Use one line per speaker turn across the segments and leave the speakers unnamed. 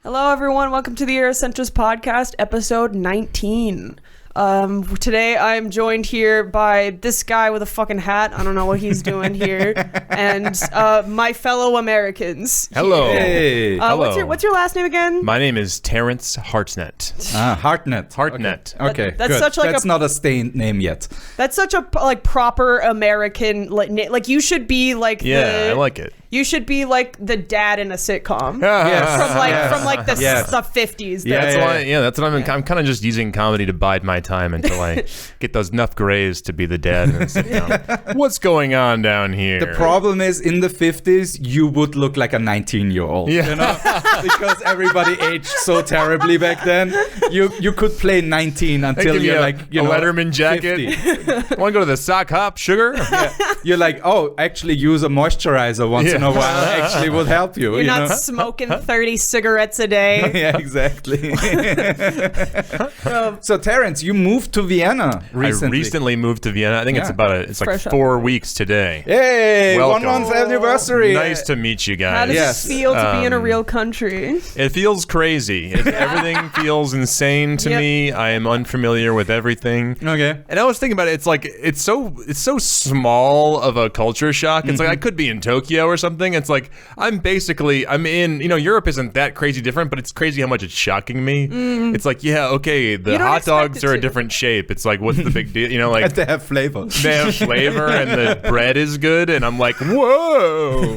Hello, everyone. Welcome to the Eurocentrist Podcast, episode 19. Today I'm joined here by this guy with a fucking hat. I don't know what he's doing here. And my fellow Americans.
Hello.
Hey.
Hello.
What's your last name again?
My name is Terence Hartnett.
Hartnett.
Hartnett.
Okay,
That's
good.
such like
That's not a stained name yet.
That's such a proper American like you should be like
Yeah, I like it.
You should be like the dad in a sitcom.
Yes.
From like the
Yes.
the 50s.
That's what I'm kind of just using comedy to bide my time until I get those enough grays to be the dad in a sitcom. What's going on down here?
The problem is, in the 50s, you would look like a 19-year-old.
Yeah.
You know? Because everybody aged so terribly back then. You could play 19 until you're like,
a Letterman jacket.
50.
Want to go to the sock hop, sugar?
Yeah. You're like, oh, actually use a moisturizer once in a while actually would help you.
You're not smoking 30 cigarettes a day.
Yeah, exactly. So, Terence, you moved to Vienna recently.
I recently moved to Vienna. I think it's like
Fresh
4 weeks today.
Hey,
Welcome.
1 month anniversary.
Nice to meet you guys.
How does
Yes.
it feel to be in a real country?
It feels crazy. Everything feels insane to
Yep.
me. I am unfamiliar with everything.
Okay.
And I was thinking about it. It's like it's so small of a culture shock. It's like I could be in Tokyo or something. It's like I'm in. Europe isn't that crazy different, but it's crazy how much it's shocking me. It's like okay, the
You don't
hot
expect
dogs
it
are a
to.
different shape. It's like what's the big deal? Like
They have flavor.
they have flavor and the bread is good, and I'm like, whoa.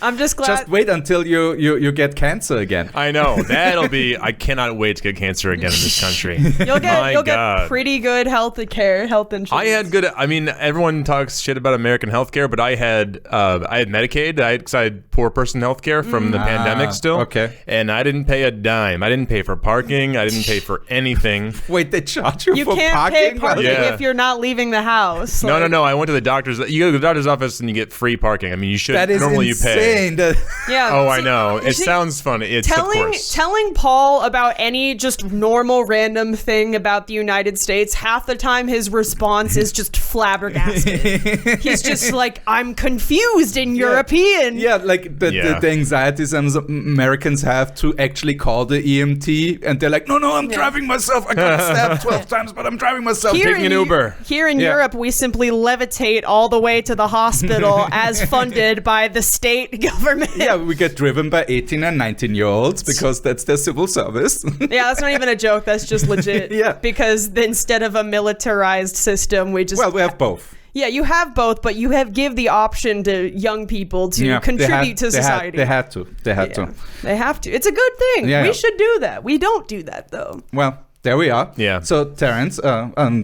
I'm just glad.
Just wait until you get cancer again.
I know I cannot wait to get cancer again in this country.
You'll
My
get
God.
pretty good health insurance.
I had good. I mean, everyone talks shit about American healthcare, but I had Medicaid. I had poor person healthcare from the pandemic still.
Okay.
And I didn't pay a dime. I didn't pay for parking. I didn't pay for anything.
Wait, they charge you,
You
for
can't
parking?
pay parking
Yeah.
if you're not leaving the house.
No.
Like,
I went to the doctor's. You go to the doctor's office and you get free parking. I mean, you should.
That is
normally
insane.
you pay.
Yeah.
Oh, I
see-
know. It
see,
sounds funny. It's of course.
Telling Paul about any just normal random thing about the United States, half the time his response is just flabbergasted. He's just like, I'm confused in European.
Yeah, like the anxiety some Americans have to actually call the EMT, and they're like, no, I'm driving myself. I got stabbed 12 times, but I'm driving myself.
Taking an Uber.
Here in Europe, we simply levitate all the way to the hospital as funded by the state government.
Yeah, we get driven by 18 and 19-year-olds because that's their civil service.
Yeah, that's not even a joke. That's just legit.
Yeah.
Because instead of a militarized system, we just...
Well, we have both.
Yeah, you have both, but you give the option to young people to contribute to society.
They had to. They had to.
They have to. It's a good thing.
Yeah,
we
yeah.
should do that. We don't do that, though.
Well, there we are.
Yeah.
So, Terence,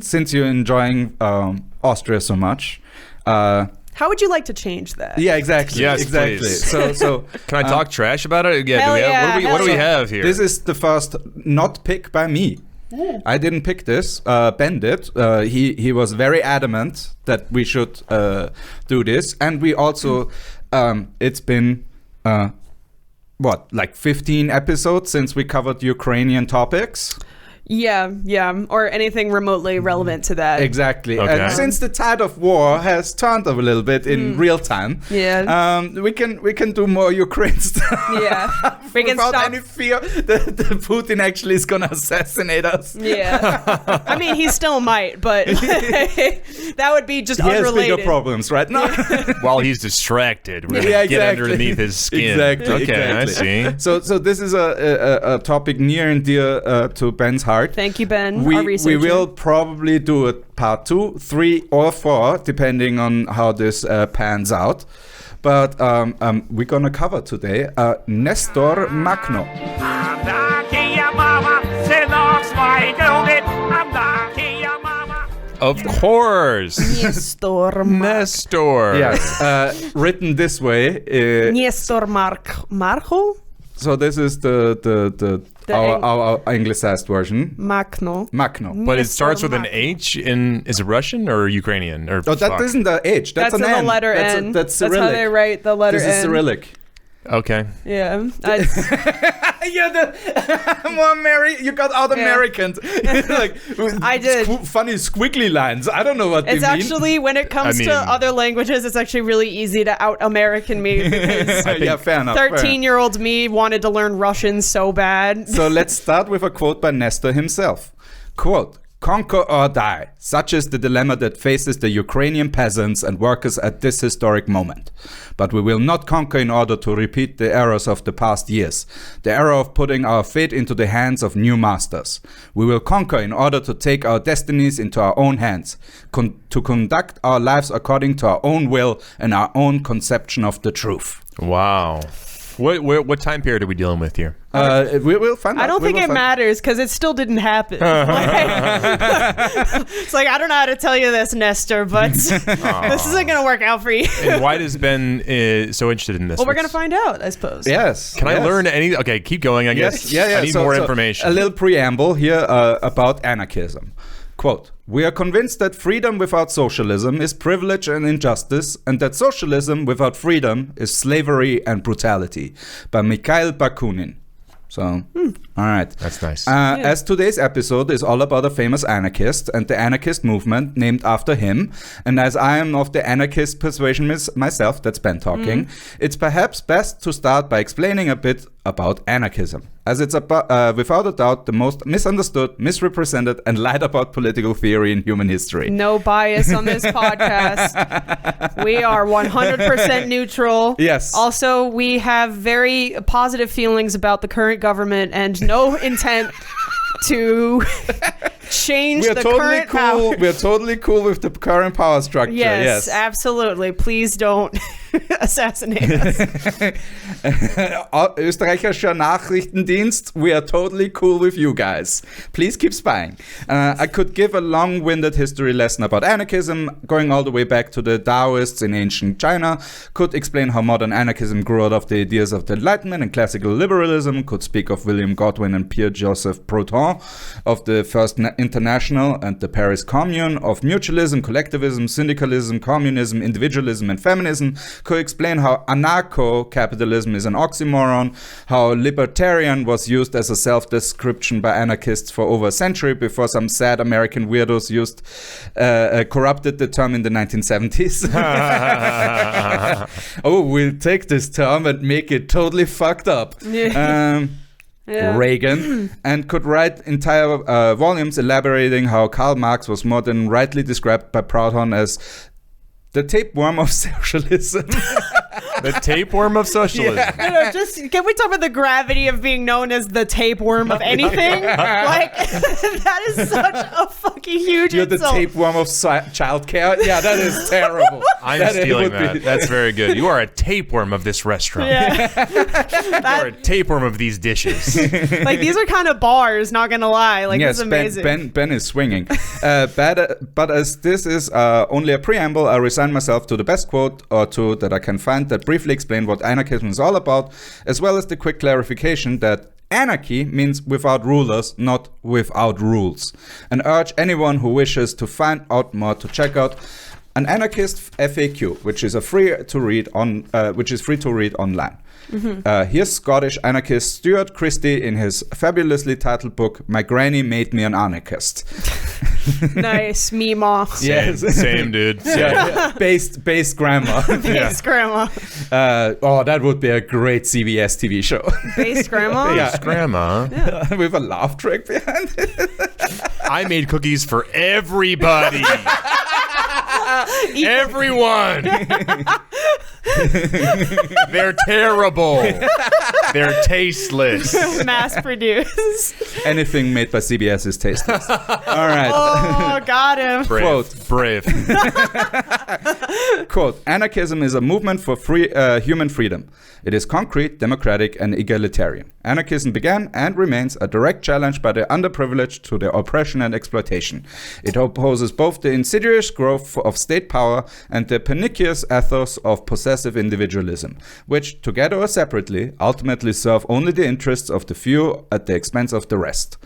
since you're enjoying Austria so much...
How would you like to change that?
yeah, exactly.
Yes,
exactly.
please.
So
Can I talk trash about it? Yeah.
Hell
What do we
yeah.
have here?
this is the first not pick by me. I didn't pick this. Ben did. He was very adamant that we should do this, and we also it's been like 15 episodes since we covered Ukrainian topics.
Yeah, or anything remotely relevant to that.
Exactly.
Okay.
And since the tide of war has turned a little bit in real time, we can do more Ukraine stuff.
Yeah, we can
without
stop.
any fear that Putin actually is gonna assassinate us.
Yeah, I mean he still might, but that would be just
He has
unrelated.
bigger problems right now.
While he's distracted, we're gonna get underneath his skin.
Exactly.
Okay, I see.
So this is a topic near and dear to Ben's heart.
Thank you, Ben. our
We
researcher.
will probably do it part 2, 3, or 4, depending on how this pans out. But we're gonna cover today Nestor Makhno.
Of course.
Nestor
Nestor.
Yes, written this way.
Nestor Makhno.
So this is our anglicized version.
Makhno.
Makhno.
But it starts with an H is it Russian or Ukrainian? Or
Oh, that isn't the H. That's an
in the
N.
letter
that's
N.
That's
how
Cyrillic.
they write the letter
This
N.
is Cyrillic.
Okay.
Yeah.
You got out Americans. Like,
I did.
Funny squiggly lines. I don't know what they
It's
mean.
actually, when it comes to other languages, it's actually really easy to out-American me because
Yeah, fair enough.
13-year-old me wanted to learn Russian so bad.
So let's start with a quote by Nestor himself. Quote, "Conquer or die. Such is the dilemma that faces the Ukrainian peasants and workers at this historic moment. But we will not conquer in order to repeat the errors of the past years, the error of putting our fate into the hands of new masters. We will conquer in order to take our destinies into our own hands, to conduct our lives according to our own will and our own conception of the truth."
Wow. What time period are we dealing with here?
We will find out.
I don't think it matters because it still didn't happen. It's like, I don't know how to tell you this, Nestor, but this isn't going to work out for you.
And why does Ben so interested in this?
Well, we're going to find out, I suppose.
Yes.
Can I learn any? Okay, keep going, I guess.
Yes. Yeah.
I need more information.
A little preamble here about anarchism. Quote, "We are convinced that freedom without socialism is privilege and injustice, and that socialism without freedom is slavery and brutality." By Mikhail Bakunin. So, all right.
That's nice.
As today's episode is all about a famous anarchist and the anarchist movement named after him, and as I am of the anarchist persuasion myself, that's Ben talking, it's perhaps best to start by explaining a bit about anarchism, as it's without a doubt the most misunderstood, misrepresented, and lied about political theory in human history.
No bias on this podcast. We are 100% neutral.
Yes.
Also, we have very positive feelings about the current government and no intent to change the current power.
We're totally cool with the current power structure.
Yes, absolutely. Please don't assassinate us.
Österreichischer Nachrichtendienst, we are totally cool with you guys. Please keep spying. I could give a long-winded history lesson about anarchism, going all the way back to the Taoists in ancient China, could explain how modern anarchism grew out of the ideas of the Enlightenment and classical liberalism, could speak of William Godwin and Pierre-Joseph Proudhon, of the First International and the Paris Commune, of mutualism, collectivism, syndicalism, communism, individualism, and feminism, could explain how anarcho-capitalism is an oxymoron, how libertarian was used as a self-description by anarchists for over a century before some sad American weirdos corrupted the term in the 1970s. Oh, we'll take this term and make it totally fucked up. Reagan, and could write entire volumes elaborating how Karl Marx was more than rightly described by Proudhon as the tapeworm of socialism.
The tapeworm of socialism.
Yeah. Can we talk about the gravity of being known as the tapeworm of anything? Like, that is such a fucking huge
You're
insult.
the tapeworm of childcare? Yeah, that is terrible.
I'm stealing that. That's very good. You are a tapeworm of this restaurant.
Yeah.
You are a tapeworm of these dishes.
Like, these are kind of bars, not gonna lie. Like,
yes,
this is amazing.
Ben is swinging. But as this is only a preamble, I resign myself to the best quote or two that I can find that briefly explain what anarchism is all about, as well as the quick clarification that anarchy means without rulers, not without rules, and urge anyone who wishes to find out more to check out an anarchist FAQ, which is free to read online. Here's Scottish anarchist Stuart Christie in his fabulously titled book, My Granny Made Me an Anarchist.
Nice, Meemaw.
Same dude.
Yeah. Based grandma.
Based grandma.
That would be a great CBS TV show.
Based grandma?
Yeah.
Grandma.
Yeah.
With a laugh track behind it.
I made cookies for everybody. Everyone. They're terrible. They're tasteless.
Mass produced.
Anything made by CBS is tasteless. All right.
Oh, got him.
Brave.
Quote, anarchism is a movement for human freedom. It is concrete, democratic, and egalitarian. Anarchism began and remains a direct challenge by the underprivileged to their oppression and exploitation. It opposes both the insidious growth of state power and the pernicious ethos of possessive individualism, which, together or separately, ultimately serve only the interests of the few at the expense of the rest.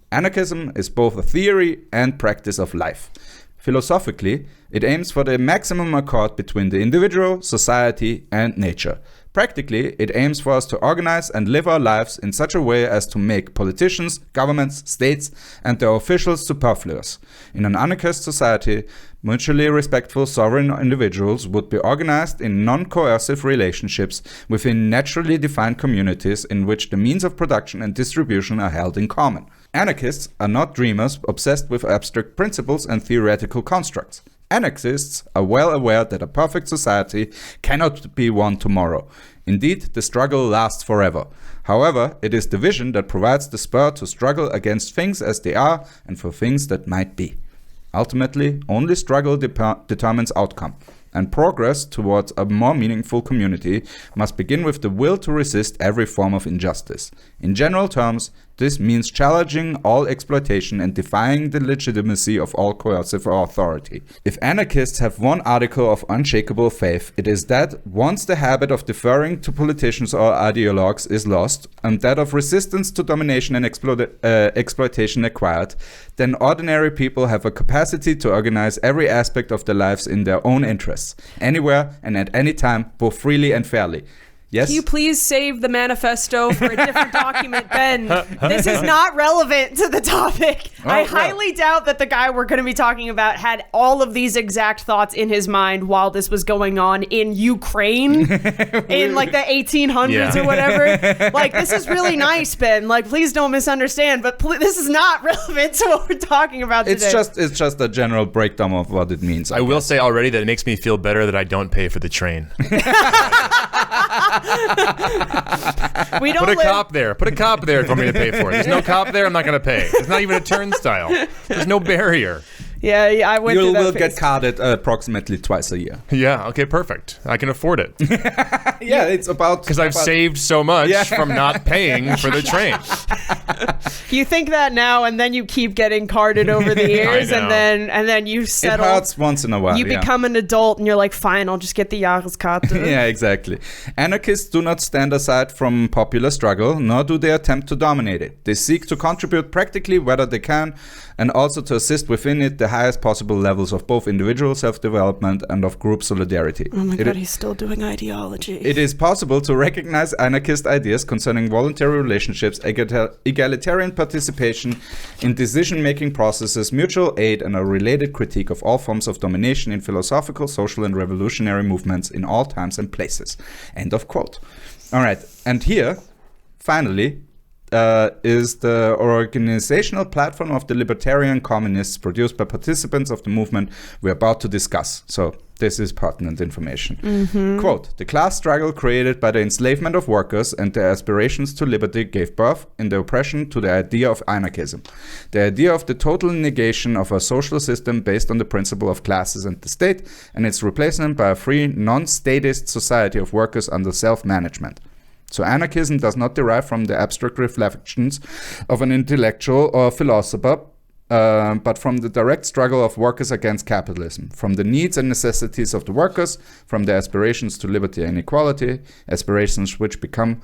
Anarchism is both a theory and practice of life. Philosophically, it aims for the maximum accord between the individual, society, and nature. Practically, it aims for us to organize and live our lives in such a way as to make politicians, governments, states, and their officials superfluous. In an anarchist society, mutually respectful sovereign individuals would be organized in non-coercive relationships within naturally defined communities in which the means of production and distribution are held in common. Anarchists are not dreamers obsessed with abstract principles and theoretical constructs. Anarchists are well aware that a perfect society cannot be won tomorrow. Indeed, the struggle lasts forever. However, it is the vision that provides the spur to struggle against things as they are and for things that might be. Ultimately, only struggle determines outcome, and progress towards a more meaningful community must begin with the will to resist every form of injustice. In general terms, this means challenging all exploitation and defying the legitimacy of all coercive authority. If anarchists have one article of unshakable faith, it is that once the habit of deferring to politicians or ideologues is lost, and that of resistance to domination and exploitation acquired, then ordinary people have a capacity to organize every aspect of their lives in their own interests, anywhere and at any time, both freely and fairly. Yes?
Can you please save the manifesto for a different document, Ben? This is not relevant to the topic. I highly doubt that the guy we're going to be talking about had all of these exact thoughts in his mind while this was going on in Ukraine in like the 1800s or whatever. Like, this is really nice, Ben. Like, please don't misunderstand, but this is not relevant to what we're talking about today.
It's just a general breakdown of what it means.
I will say already that it makes me feel better that I don't pay for the train.
We don't
Put a cop there. Put a cop there for me to pay for it. There's no cop there, I'm not going to pay. There's not even a turnstile. There's no barrier.
Yeah, I went through that
You will
phase.
get carded approximately twice a year.
Yeah, okay, perfect. I can afford it.
Yeah, it's about...
Because I've saved so much from not paying for the train.
You think that now, and then you keep getting carded over the years,
I
and
know.
then you settle.
It hurts once in a while.
You become an adult, and you're like, fine, I'll just get the Jahreskarte.
Yeah, exactly. Anarchists do not stand aside from popular struggle, nor do they attempt to dominate it. They seek to contribute practically whether they can, and also to assist within it the highest possible levels of both individual self-development and of group solidarity.
Oh my God, he's still doing ideology.
It is possible to recognize anarchist ideas concerning voluntary relationships, egalitarian participation in decision-making processes, mutual aid, and a related critique of all forms of domination in philosophical, social, and revolutionary movements in all times and places. End of quote. All right, and here, finally, is the organizational platform of the libertarian communists produced by participants of the movement we're about to discuss. So this is pertinent information. Mm-hmm. Quote, the class struggle created by the enslavement of workers and their aspirations to liberty gave birth in the oppression to the idea of anarchism. The idea of the total negation of a social system based on the principle of classes and the state, and its replacement by a free, non-statist society of workers under self-management. So anarchism does not derive from the abstract reflections of an intellectual or philosopher, but from the direct struggle of workers against capitalism, from the needs and necessities of the workers, from their aspirations to liberty and equality, aspirations which become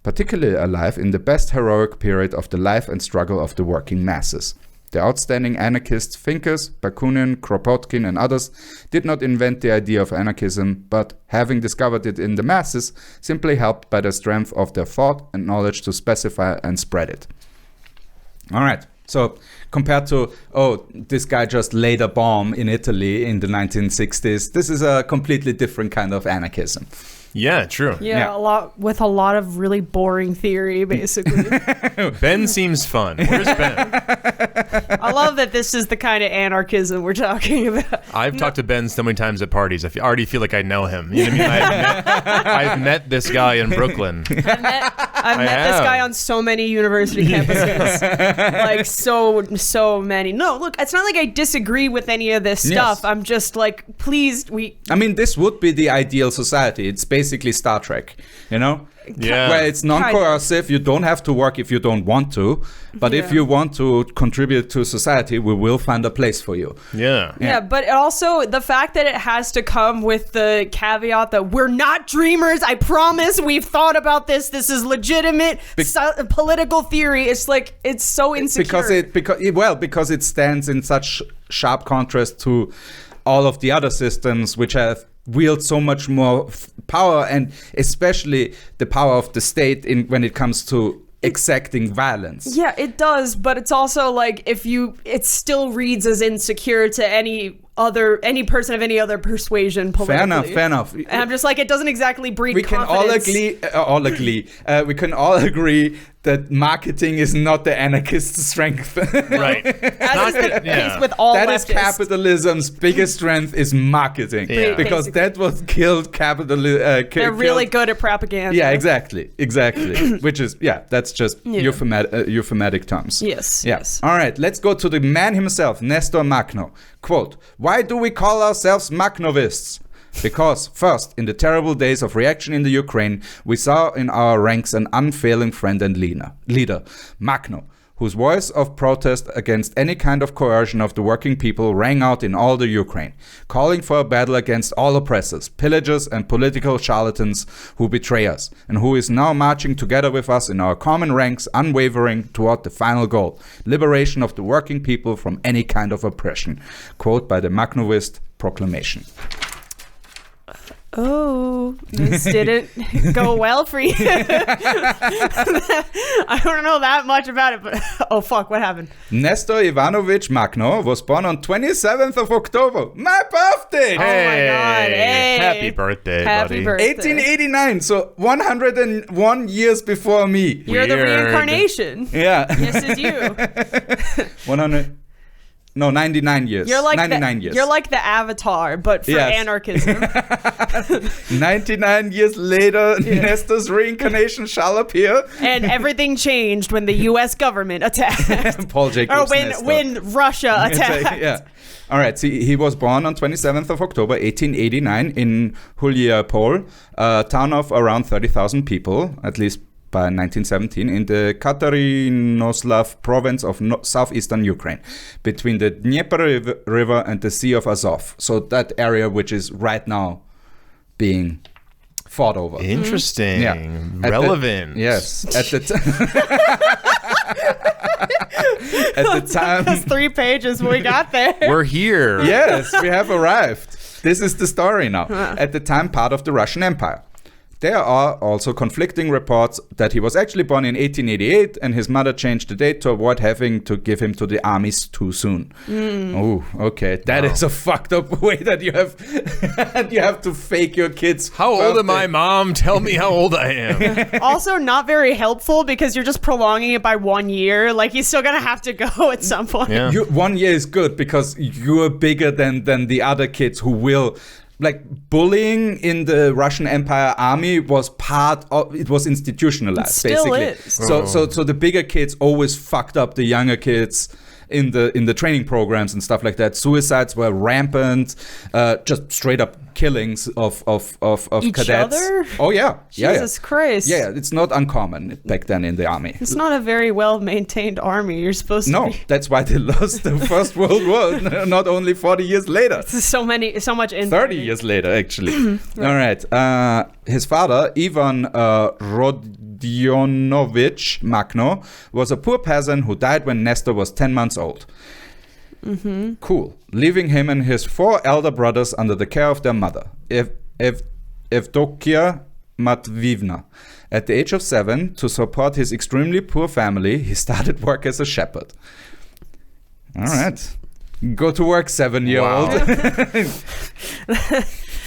particularly alive in the best heroic period of the life and struggle of the working masses. The outstanding anarchist thinkers, Bakunin, Kropotkin, and others, did not invent the idea of anarchism, but, having discovered it in the masses, simply helped by the strength of their thought and knowledge to specify and spread it. All right. So, compared to, this guy just laid a bomb in Italy in the 1960s, this is a completely different kind of anarchism.
Yeah, true.
Yeah, a lot of really boring theory, basically.
Ben seems fun. Where's Ben?
I love that this is the kind of anarchism we're talking about.
I've talked to Ben so many times at parties. I already feel like I know him. You know what I mean? I've met this guy in Brooklyn.
I've met this guy on so many university campuses. Like, so many. No, look, it's not like I disagree with any of this stuff.
Yes.
I'm just like, please,
I mean, this would be the ideal society. It's basically Star Trek, you know?
Yeah.
Where it's non-coercive, you don't have to work if you don't want to, but if you want to contribute to society, we will find a place for you.
Yeah, but also the fact that it has to come with the caveat that we're not dreamers, I promise, we've thought about this is legitimate political theory. It's like, it's so insecure.
Because it stands in such sharp contrast to all of the other systems which have wield so much more power, and especially the power of the state when it comes to exacting violence.
Yeah, it does, but it's also like it still reads as insecure to any person of any other persuasion politically.
Fair enough.
And I'm just like, it doesn't exactly breed
We can
confidence.
we can all agree that marketing is not the anarchist's strength.
Right.
As is the case with all
That
leftists.
is capitalism's biggest strength is marketing.
Yeah.
Because that was killed capitalism.
They're really good at propaganda.
Yeah, exactly. Which is, that's just euphematic terms.
Yes.
Yeah.
Yes.
All right, let's go to the man himself, Nestor Makhno. Quote, "Why do we call ourselves Makhnovists? Because, first, in the terrible days of reaction in the Ukraine, we saw in our ranks an unfailing friend and leader, Makhno, whose voice of protest against any kind of coercion of the working people rang out in all the Ukraine, calling for a battle against all oppressors, pillagers, and political charlatans who betray us, and who is now marching together with us in our common ranks, unwavering toward the final goal, liberation of the working people from any kind of oppression." Quote by the Makhnovist proclamation.
Oh, this didn't go well for you. I don't know that much about it, but oh fuck, what happened?
Nestor Ivanovich Makhno was born on 27th of October, my birthday!
Oh my God, hey.
Happy birthday,
Happy
buddy.
birthday.
1889, so 101 years before me.
You're the
Weird.
reincarnation.
Yeah.
Yes, it's you.
99 years.
You're like
99 years.
You're like the Avatar, but for
Yes.
anarchism.
99 years later, Nestor's reincarnation shall appear.
And everything changed when the U.S. government attacked.
Paul Jacobs.
Or
Nestor.
when Russia
It's like,
attacked.
yeah. All right. See, he was born on 27th of October, 1889, in Huliapol, a town of around 30,000 people, at least by 1917, in the Katarinoslav province of southeastern Ukraine, between the Dnieper River and the Sea of Azov. So that area which is right now being fought over.
Interesting.
Yeah.
Relevant.
Yes. At the time.
That's 3 pages, but we got there.
We're here.
Yes, we have arrived. This is the story now. At the time, part of the Russian Empire. There are also conflicting reports that he was actually born in 1888 and his mother changed the date to avoid having to give him to the armies too soon. Oh, okay. That is a fucked up way that you have you have to fake your kids.
How old am I, Mom? Tell me how old I am.
Also, not very helpful because you're just prolonging it by 1 year. Like, he's still gonna have to go at some point.
Yeah.
1 year is good because you're bigger than the other kids who will. Like, bullying in the Russian Empire army was institutionalized,
Still
basically.
is.
So the bigger kids always fucked up the younger kids in the training programs and stuff like that. Suicides were rampant, just straight up killings of
Each
cadets.
other?
Oh yeah,
Jesus Christ.
Yeah, it's not uncommon back then in the army.
It's not a very well-maintained army. You're supposed to
No,
be...
that's why they lost the First World War. Not only 40 years later.
So much in
30 years later, actually. All right. His father, Ivan Rodionovich Makhno, was a poor peasant who died when Nestor was 10 months old. Cool. Leaving him and his 4 elder brothers under the care of their mother, Evdokia Matvivna. At the age of 7, to support his extremely poor family, he started work as a shepherd. All right. Go to work, 7-year-old.
Wow.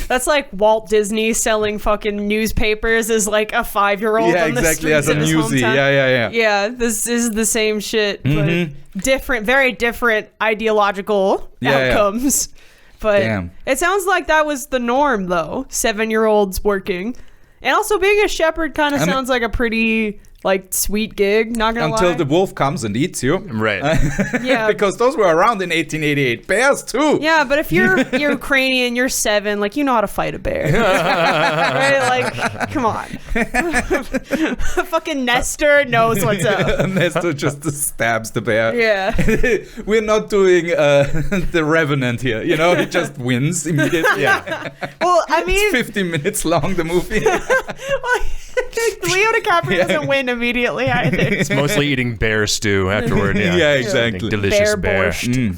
That's like Walt Disney selling fucking newspapers as like a 5-year-old
Yeah,
on the
exactly,
streets
as a
of his
newsie.
hometown.
Yeah.
Yeah, this is the same shit, but different, very different ideological outcomes. But
Damn.
it sounds like that was the norm, though. 7-year-olds working. And also being a shepherd kind of sounds like a pretty, like, sweet gig, not gonna
Until
lie.
the wolf comes and eats you.
Right.
Yeah.
Because those were around in 1888. Bears, too.
Yeah, but if you're Ukrainian, you're 7, like, you know how to fight a bear. Right? Like, come on. Fucking Nestor knows what's up.
Nestor just stabs the bear.
Yeah.
We're not doing the Revenant here. You know, he just wins immediately.
Yeah.
Well, I mean,
It's 50 minutes long, the movie.
Leo DiCaprio doesn't win immediately either.
It's mostly eating bear stew afterward. Yeah,
Yeah, exactly.
Delicious
Bear
bear.
borscht.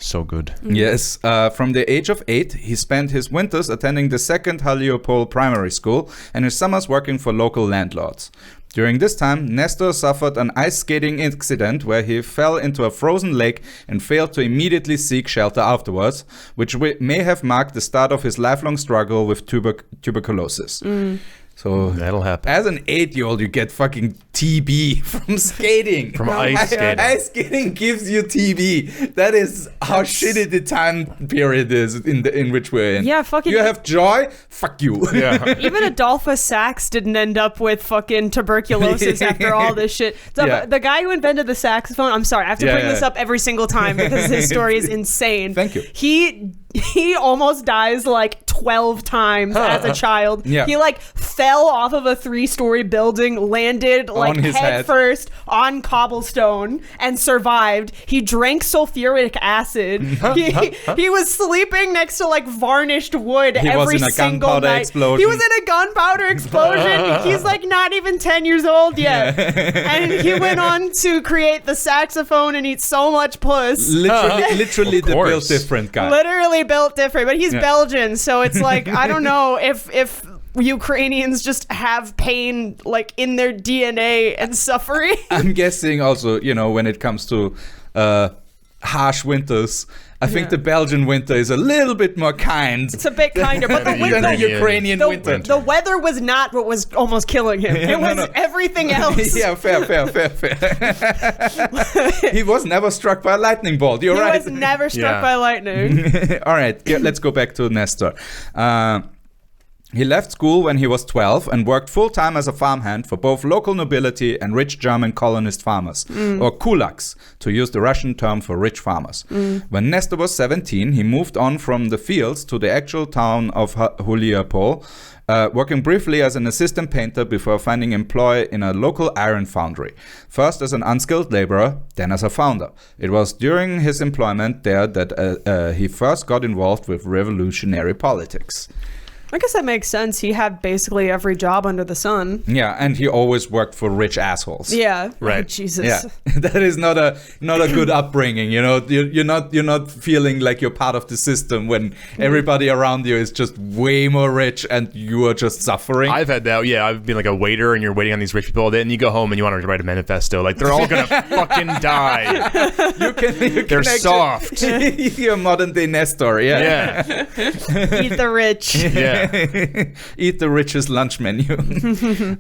So good.
Yes. From the age of 8, he spent his winters attending the second Haliopol primary school and his summers working for local landlords. During this time, Nestor suffered an ice skating incident where he fell into a frozen lake and failed to immediately seek shelter afterwards, which may have marked the start of his lifelong struggle with tuberculosis. So
that'll happen.
As an 8-year-old, you get fucking TB from skating.
From ice skating.
Ice skating gives you TB. That is how shitty the time period is in which we're in.
Yeah, fucking.
You have joy? Fuck you.
Yeah.
Even Adolphus Sax didn't end up with fucking tuberculosis after all this shit. The guy who invented the saxophone, I'm sorry, I have to bring this up every single time because his story is insane.
Thank you.
He almost dies like 12 times as a child.
Yeah.
He like fell off of a 3-story building, landed like head first on cobblestone and survived. He drank sulfuric acid. He was sleeping next to like varnished wood every single night.
Explosion.
He was in a gunpowder explosion. He's like not even 10 years old yet. And he went on to create the saxophone and eat so much puss.
Literally the built different guy.
Literally built different, but he's Belgian, so it's like I don't know if Ukrainians just have pain like in their DNA and suffering.
I'm guessing also, when it comes to harsh winters, I think the Belgian winter is a little bit more kind.
It's a bit kinder, but the
Ukrainian winter.
The weather was not what was almost killing him. It was everything else.
Yeah, fair. He was never struck by a lightning bolt. You're right.
He was never struck by lightning.
All right, let's go back to Nestor. He left school when he was 12 and worked full-time as a farmhand for both local nobility and rich German colonist farmers, or kulaks, to use the Russian term for rich farmers. When Nestor was 17, he moved on from the fields to the actual town of Haliopol, working briefly as an assistant painter before finding employ in a local iron foundry. First as an unskilled laborer, then as a founder. It was during his employment there that he first got involved with revolutionary politics.
I guess that makes sense. He had basically every job under the sun.
Yeah, and he always worked for rich assholes.
Yeah,
right.
Oh, Jesus.
Yeah, that is not a good upbringing. You're not feeling like you're part of the system when everybody around you is just way more rich and you are just suffering.
I've had that. Yeah, I've been like a waiter and you're waiting on these rich people all day, and you go home and you want to write a manifesto. Like they're all gonna fucking die. They're soft.
You're modern day Nestor. Yeah.
Eat the rich.
Yeah.
Eat the richest lunch menu.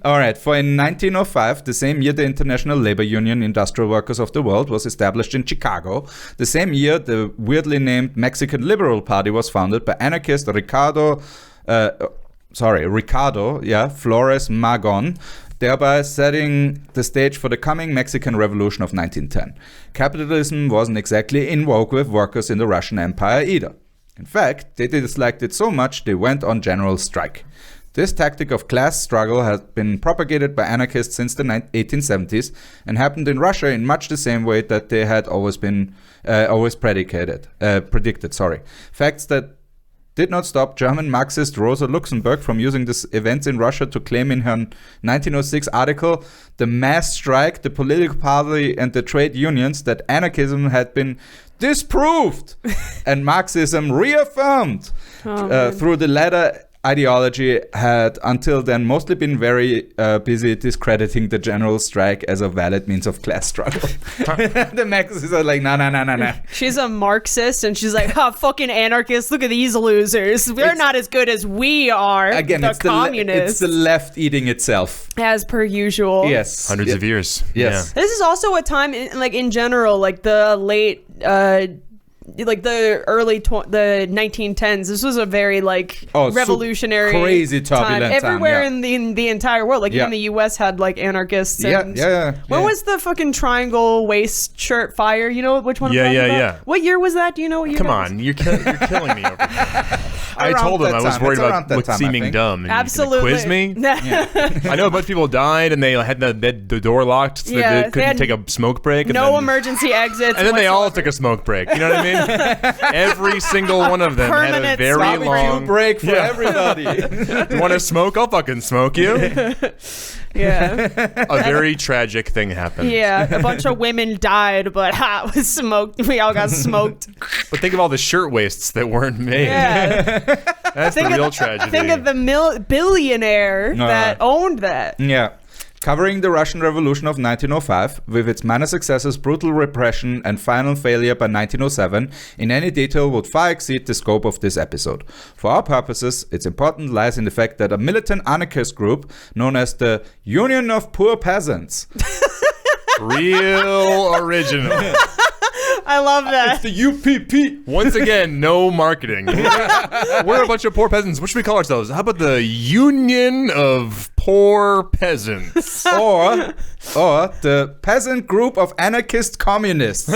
All right. For in 1905, the same year the International Labor Union Industrial Workers of the World was established in Chicago. The same year the weirdly named Mexican Liberal Party was founded by anarchist Ricardo Flores Magón, thereby setting the stage for the coming Mexican Revolution of 1910. Capitalism wasn't exactly in vogue with workers in the Russian Empire either. In fact, they disliked it so much they went on general strike. This tactic of class struggle has been propagated by anarchists since the 1870s and happened in Russia in much the same way that they had always predicted. Facts that did not stop German Marxist Rosa Luxemburg from using these events in Russia to claim in her 1906 article, The Mass Strike, the Political Party and the Trade Unions, that anarchism had been disproved and Marxism reaffirmed. Through the latter ideology had until then mostly been very busy discrediting the general strike as a valid means of class struggle. The Marxists are like, no.
She's a Marxist and she's like, fucking anarchists, look at these losers. They're not as good as we are.
Again, it's
communists.
It's the left eating itself.
As per usual.
Yes.
Hundreds of years.
Yes.
This is also a time, in general, like the late... like the the 1910s. This was a very revolutionary,
crazy turbulent time.
Everywhere in the entire world, even the U.S. had anarchists. And when was the fucking triangle waist shirt fire? You know which one?
Yeah.
What year was that? Do you know what year?
Come on, you're killing me over here. I told him I was worried about seeming dumb. And
absolutely.
Quiz me. I know a bunch of people died and they had the door locked, so they couldn't take a smoke break.
No emergency exits.
And then they all took a smoke break. You know what I mean? Every single one of them
Permanent
had a very long
break for everybody.
You want to smoke? I'll fucking smoke you.
Yeah.
A very tragic thing happened.
Yeah. A bunch of women died, but it was smoked. We all got smoked.
But think of all the shirtwaists that weren't made.
Yeah.
That's the real tragedy.
Think of the billionaire that owned that.
Yeah. Covering the Russian Revolution of 1905, with its minor successes, brutal repression, and final failure by 1907, in any detail would far exceed the scope of this episode. For our purposes, its importance lies in the fact that a militant anarchist group known as the Union of Poor Peasants.
Real original.
I love that.
The UPP.
Once again, no marketing. We're a bunch of poor peasants. What should we call ourselves? How about the Union of Poor Peasants?
or the Peasant Group of Anarchist Communists.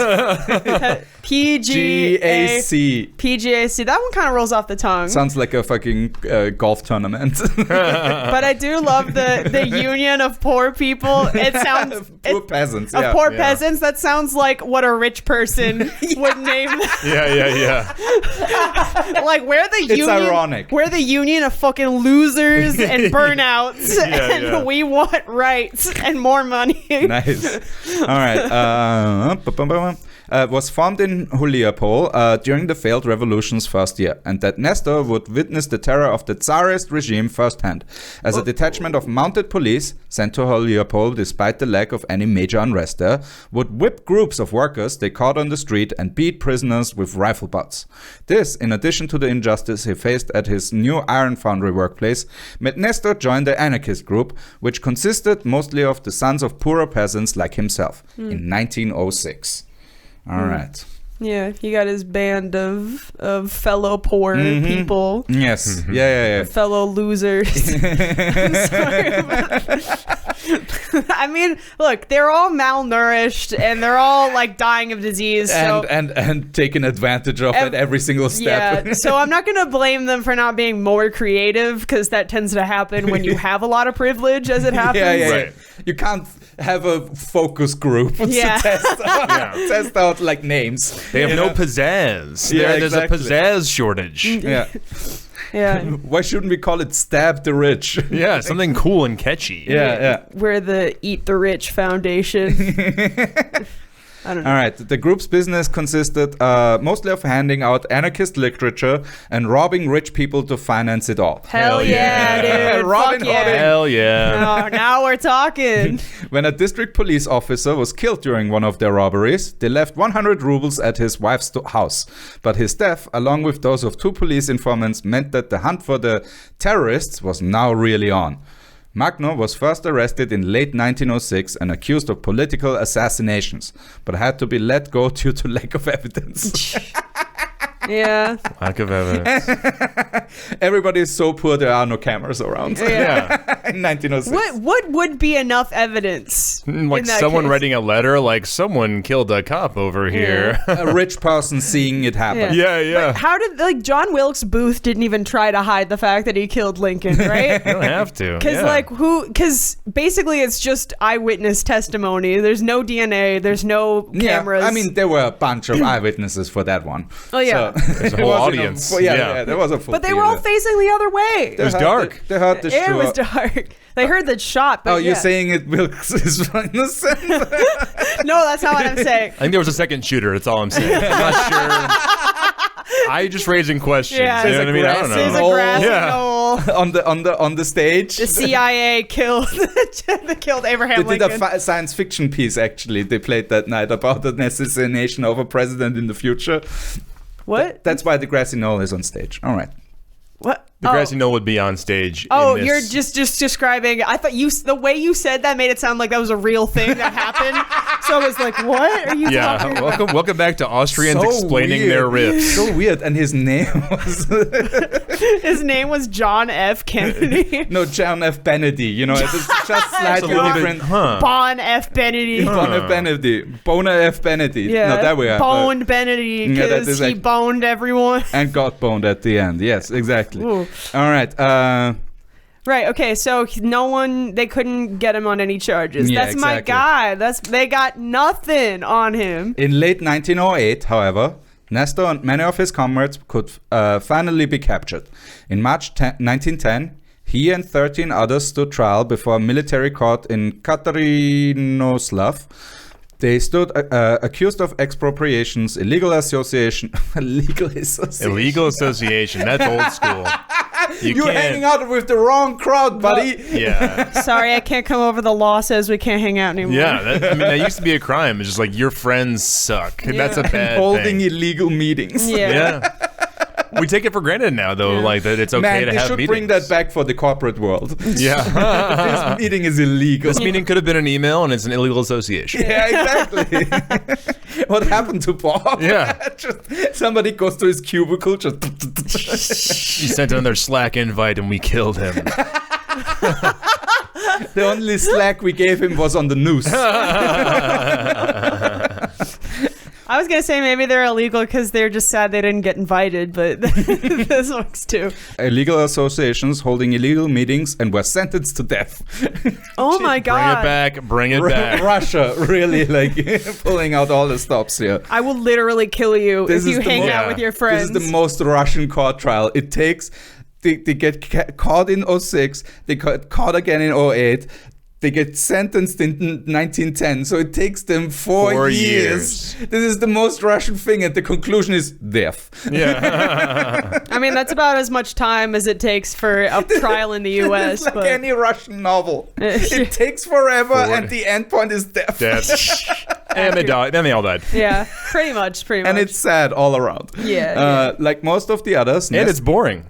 PGAC. PGAC. That one kind of rolls off the tongue.
Sounds like a fucking golf tournament.
But I do love the Union of Poor People. It sounds
poor peasants.
Of
Yeah.
poor peasants. That sounds like what a rich person would name.
Yeah.
Like we're the
It's
union.
ironic.
We're the union of fucking losers and burnouts, and we want rights and more money.
Nice. All right. Was formed in Huliapol during the failed revolution's first year, and that Nestor would witness the terror of the Tsarist regime firsthand, as a detachment of mounted police sent to Huliapol despite the lack of any major unrest there, would whip groups of workers they caught on the street and beat prisoners with rifle butts. This, in addition to the injustice he faced at his new iron foundry workplace, made Nestor join the anarchist group, which consisted mostly of the sons of poorer peasants like himself, in 1906. All right.
Yeah, he got his band of fellow poor people.
Yes. Yeah.
Fellow losers. I'm sorry I mean, look, they're all malnourished and they're all like dying of disease.
And taken advantage of at every single step.
Yeah, so I'm not going to blame them for not being more creative, because that tends to happen when you have a lot of privilege, as it happens.
Yeah.
Right.
You can't have a focus group to test out like names.
They have no pizzazz.
Yeah,
There's
exactly.
a pizzazz shortage.
Yeah.
Yeah.
Why shouldn't we call it Stab the Rich?
Yeah, something cool and catchy.
Yeah.
We're the Eat the Rich Foundation. I don't know.
All right. The group's business consisted mostly of handing out anarchist literature and robbing rich people to finance it all.
Hell yeah, dude.
Robin
Fuck yeah.
Hooding.
Hell yeah.
Oh, now we're talking.
When a district police officer was killed during one of their robberies, they left 100 rubles at his wife's house. But his death, along with those of 2 police informants, meant that the hunt for the terrorists was now really on. Makhno was first arrested in late 1906 and accused of political assassinations, but had to be let go due to lack of evidence.
Yeah.
Lack of evidence.
Everybody is so poor there are no cameras around.
Yeah.
In 1906.
What would be enough evidence?
Like
in that
someone
case?
writing a letter like someone killed a cop over here.
A rich person seeing it happen.
Yeah.
How did, like, John Wilkes Booth didn't even try to hide the fact that he killed Lincoln, right?
You don't have to.
Because because basically it's just eyewitness testimony. There's no DNA. There's no cameras.
Yeah, I mean, there were a bunch of eyewitnesses for that one.
Oh, yeah.
There's a whole audience.
There was a full
but they were all
theater.
facing the other way.
It was dark.
They heard the
It was
shot.
dark. They heard the shot, but
Oh,
yeah.
you're saying it Wilkes is innocent?
No, that's not what I'm saying.
I think there was a second shooter. That's all I'm saying. I'm not sure. I just raising questions.
Yeah.
You know what I mean? I don't
There's
know.
a grassy
Yeah.
knoll.
on the stage.
The CIA killed Abraham
They did
Lincoln.
a science fiction piece, actually. They played that night about the assassination of a president in the future.
What?
That's why the grassy knoll is on stage. All right.
What?
The grassy knoll would be on stage.
Oh,
in this.
you're just describing. I thought the way you said that made it sound like that was a real thing that happened. So I was like, what are you talking about?
Welcome back to Austrians
So
explaining
weird.
their riffs.
So weird. And his name was...
His name was John F. Kennedy.
no, John F. Kennedy. You know, it's just
It's
slightly
a little bit,
different.
Bon F. Kennedy.
John F. Kennedy. Bona F. Kennedy.
Yeah.
No, there we are.
Boned Kennedy
Yeah, that
because
is
he
like-
boned everyone.
And got boned at the end. Yes, exactly.
Ooh.
All right.
Right. Okay. So they couldn't get him on any charges.
Yeah,
That's my
exactly.
guy. They got nothing on him.
In late 1908, however, Nestor and many of his comrades could finally be captured. In March 1910, He and 13 others stood trial before a military court in Katarinoslav. They stood accused of expropriations, illegal association.
Illegal association. That's old school.
You're hanging out with the wrong crowd, buddy.
Yeah.
Sorry, I can't come over. The law says we can't hang out anymore.
Yeah, that used to be a crime. It's just like your friends suck.
Yeah.
That's a bad
Holding
thing.
illegal meetings.
Yeah.
We take it for granted now, though, like that it's okay
Man,
to
they
have
should
meetings.
bring that back for the corporate world.
Yeah.
This meeting is illegal.
This meeting could have been an email, and it's an illegal association.
Yeah, exactly. What happened to Bob?
Yeah.
Just somebody goes to his cubicle, just.
He sent another Slack invite, and we killed him.
The only slack we gave him was on the noose.
I was gonna say maybe they're illegal because they're just sad they didn't get invited, but this works too.
Illegal associations holding illegal meetings and were sentenced to death.
Oh my god!
Bring it back.
Russia really like pulling out all the stops here.
I will literally kill you if you hang out with your friends.
This is the most Russian court trial. It takes. They get caught in 06. They got caught again in 08. They get sentenced in 1910, so it takes them 4 years. This is the most Russian thing, and the conclusion is death.
Yeah.
I mean, that's about as much time as it takes for a trial in the U.S.
It's like
but
any Russian novel. It takes forever, and the end point is death.
And they died. Then they all died.
Yeah, pretty much.
And it's sad all around.
Yeah.
Like most of the others.
And it's boring.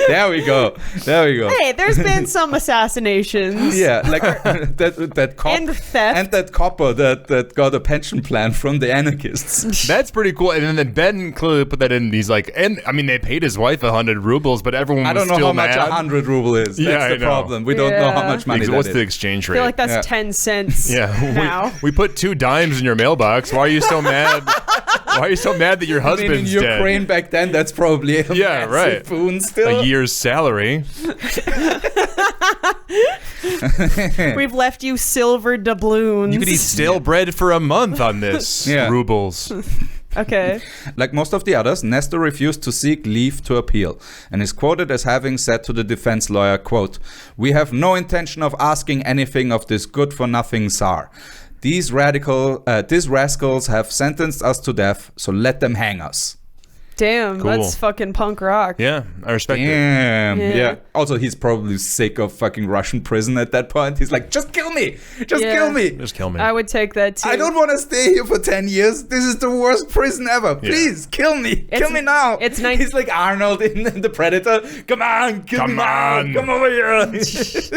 There we go.
Hey, there's been some assassinations.
Yeah, like that cop
And theft.
and that copper that got a pension plan from the anarchists.
That's pretty cool. And then Ben clearly put that in. He's like, and I mean, they paid his wife 100 rubles, but everyone was
I don't know
still
how much
mad.
100 ruble is. That's
Yeah, I
the
know.
problem. We don't know how much money that
What's
is.
the exchange
I
rate?
feel like that's
Yeah.
10 cents
Yeah,
now.
we put 2 dimes in your mailbox. Why are you so mad? Why are you so mad that your
I mean, in
husband's
Ukraine
dead?
back then, that's probably a massive
right.
boon still.
A year's salary.
We've left you silver doubloons.
You could eat stale bread for a month on this.
Yeah.
Rubles.
Okay.
Like most of the others, Nestor refused to seek leave to appeal, and is quoted as having said to the defense lawyer, quote, "We have no intention of asking anything of this good-for-nothing Tsar. These rascals have sentenced us to death, so let them hang us."
Damn,
Cool.
that's fucking punk rock.
Yeah, I respect it.
Damn.
Yeah.
Yeah. Also, he's probably sick of fucking Russian prison at that point. He's like, just kill me. Just
Yeah.
kill me.
Just kill me.
I would take that too.
I don't want to stay here for 10 years. This is the worst prison ever. Please, kill me. Kill me now.
it's
He's like Arnold in The Predator. Come on, kill me now. Come over here.
It's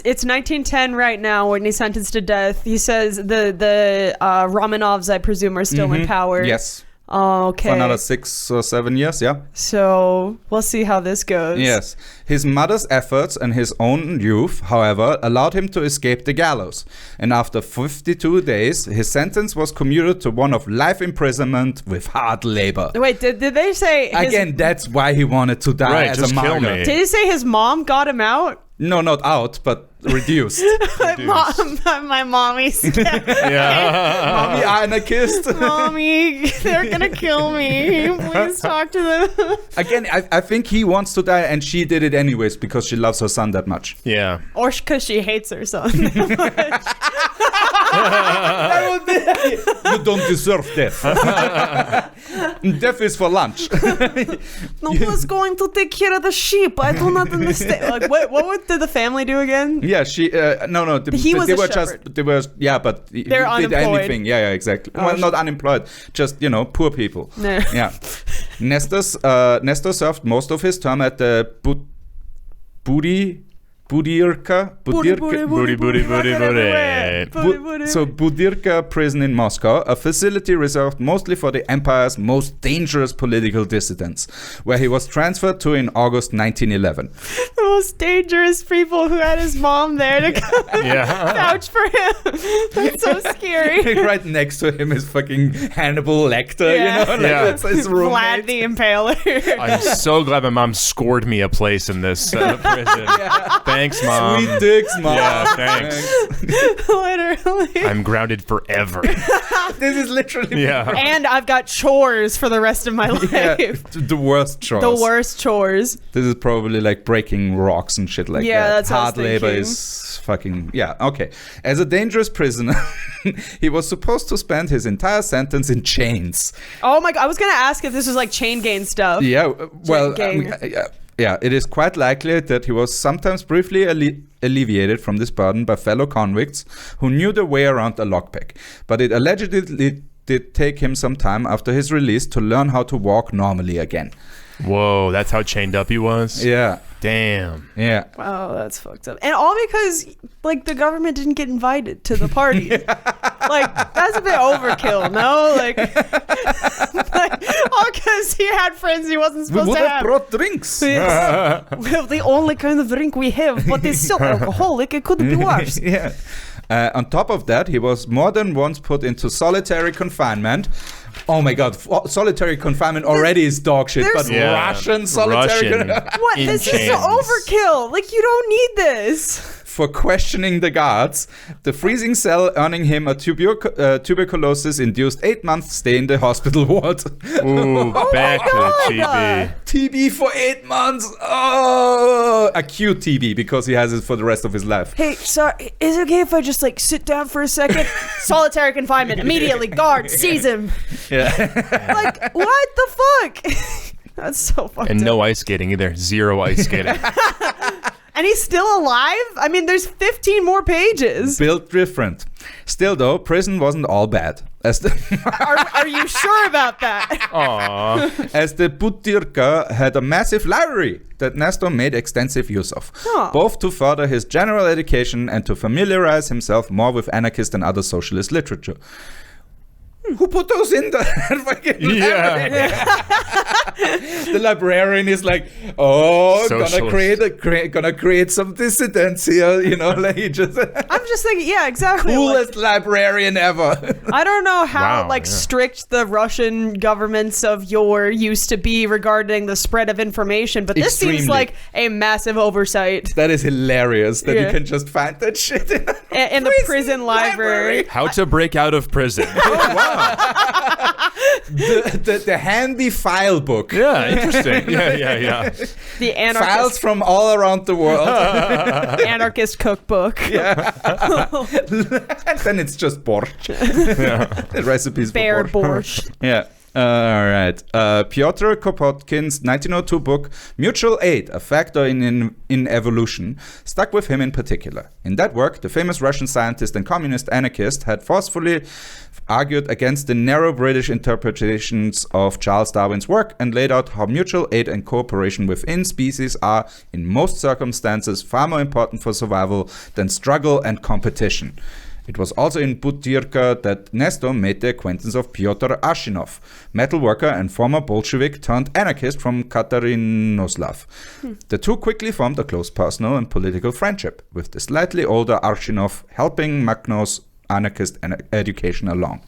1910 right now when he's sentenced to death. He says the Romanovs, I presume, are still in power.
Yes.
Oh, okay.
For another 6 or 7 years, yeah.
So we'll see how this goes.
Yes. His mother's efforts and his own youth, however, allowed him to escape the gallows. And after 52 days, his sentence was commuted to one of life imprisonment with hard labor.
Wait, did they say his,
Again, that's why he wanted to die
Right,
as
just
a
kill
martyr.
me.
Did he say his mom got him out?
No, not out, but reduced.
My mommy's
Yeah.
Mommy anarchist.
Mommy, they're gonna kill me. Please talk to them.
Again, I think he wants to die, and she did it anyways because she loves her son that much.
Yeah.
Or because she hates her son.
You don't deserve death. Death is for lunch.
No one's going to take care of the sheep. I do not understand. Like, what did the family do again?
Yeah, she. No.
He was
they
a
were
shepherd.
just. They were. Yeah, but he
They're
did
unemployed.
anything. Yeah, exactly.
Oh,
Well, not unemployed. Just poor people.
No.
Yeah. Nestor served most of his term at the Budirka prison in Moscow, a facility reserved mostly for the empire's most dangerous political dissidents, where he was transferred to in August 1911.
The most dangerous people who had his mom there to come vouch for him. That's so scary.
Right next to him is fucking Hannibal Lecter,
Yeah.
That's his roommate.
Vlad the Impaler.
I'm so glad my mom scored me a place in this prison. Thanks, Mom.
Sweet dicks, mom.
Yeah, thanks.
Literally.
I'm grounded forever.
This is literally
And I've got chores for the rest of my life.
The worst chores.
The worst chores.
This is probably like breaking rocks and shit like that.
Yeah, that's
hard labor is fucking okay. As a dangerous prisoner, he was supposed to spend his entire sentence in chains.
Oh my god! I was gonna ask if this was like chain gang stuff.
Yeah, well, it is quite likely that he was sometimes briefly alleviated from this burden by fellow convicts who knew their way around a lockpick. But it allegedly did take him some time after his release to learn how to walk normally again.
Whoa, that's how chained up he was?
Yeah.
Damn.
Yeah.
Wow, that's fucked up. And all because, like, the government didn't get invited to the party. Like, that's a bit overkill, no? Like all because he had friends he wasn't supposed to have.
We would have brought drinks.
Yes. Well, the only kind of drink we have, but it's still alcoholic. It could be worse.
Yeah. On top of that, he was more than once put into solitary confinement. Oh my god, solitary confinement already is dog shit, but Russian solitary confinement.
What? This is overkill. Like, you don't need this.
For questioning the guards, the freezing cell earning him a tuberculosis-induced 8-month stay in the hospital ward.
Ooh, back to the TB.
TB for 8 months. Oh, acute TB because he has it for the rest of his life.
Hey, sorry, is it okay if I just like sit down for a second? Solitary confinement immediately. Guard, seize him.
Yeah.
Like, what the fuck? That's so fucked
And
up.
no ice skating either. 0 ice skating.
And he's still alive? I mean, there's 15 more pages.
Built different. Still, though, prison wasn't all bad.
Are you sure about that?
Aww.
As the Butyrka had a massive library that Nestor made extensive use of, both to further his general education and to familiarize himself more with anarchist and other socialist literature. Who put those in the fucking library? The librarian is like, gonna create some dissidents here, you know, like just.
I'm just thinking, yeah, exactly.
Coolest librarian ever.
I don't know how strict the Russian governments of yore used to be regarding the spread of information, but this seems like a massive oversight.
That is hilarious that you can just find that shit in
the prison library.
How to break out of prison.
Oh, wow. the handy file book.
Yeah, interesting. Yeah.
The anarchist
files from all around the world.
Anarchist cookbook.
Yeah. And then it's just borscht. The recipes
Bear
for
borscht.
Yeah. All right. Pyotr Kropotkin's 1902 book, Mutual Aid, A Factor in Evolution, stuck with him in particular. In that work, the famous Russian scientist and communist anarchist had forcefully argued against the narrow British interpretations of Charles Darwin's work and laid out how mutual aid and cooperation within species are, in most circumstances, far more important for survival than struggle and competition. It was also in Butyrka that Nestor made the acquaintance of Pyotr Ashinov, metal worker and former Bolshevik turned anarchist from Katarinoslav. The two quickly formed a close personal and political friendship, with the slightly older Ashinov helping Makhno's anarchist education along.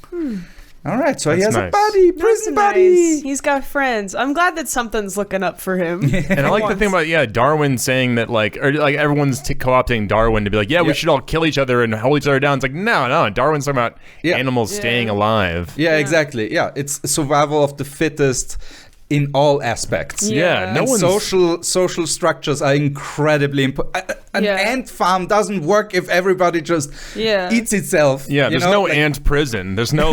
All right, so he has a buddy, prison buddy.
He's got friends. I'm glad that something's looking up for him.
And I like the thing about Darwin saying that everyone's co-opting Darwin to be like, we should all kill each other and hold each other down. It's like no, Darwin's talking about animals staying alive.
Yeah, exactly. Yeah, it's survival of the fittest in all aspects.
Yeah, no one's...
social structures are incredibly important. An ant farm doesn't work if everybody just eats itself.
Yeah, there's no ant prison. There's no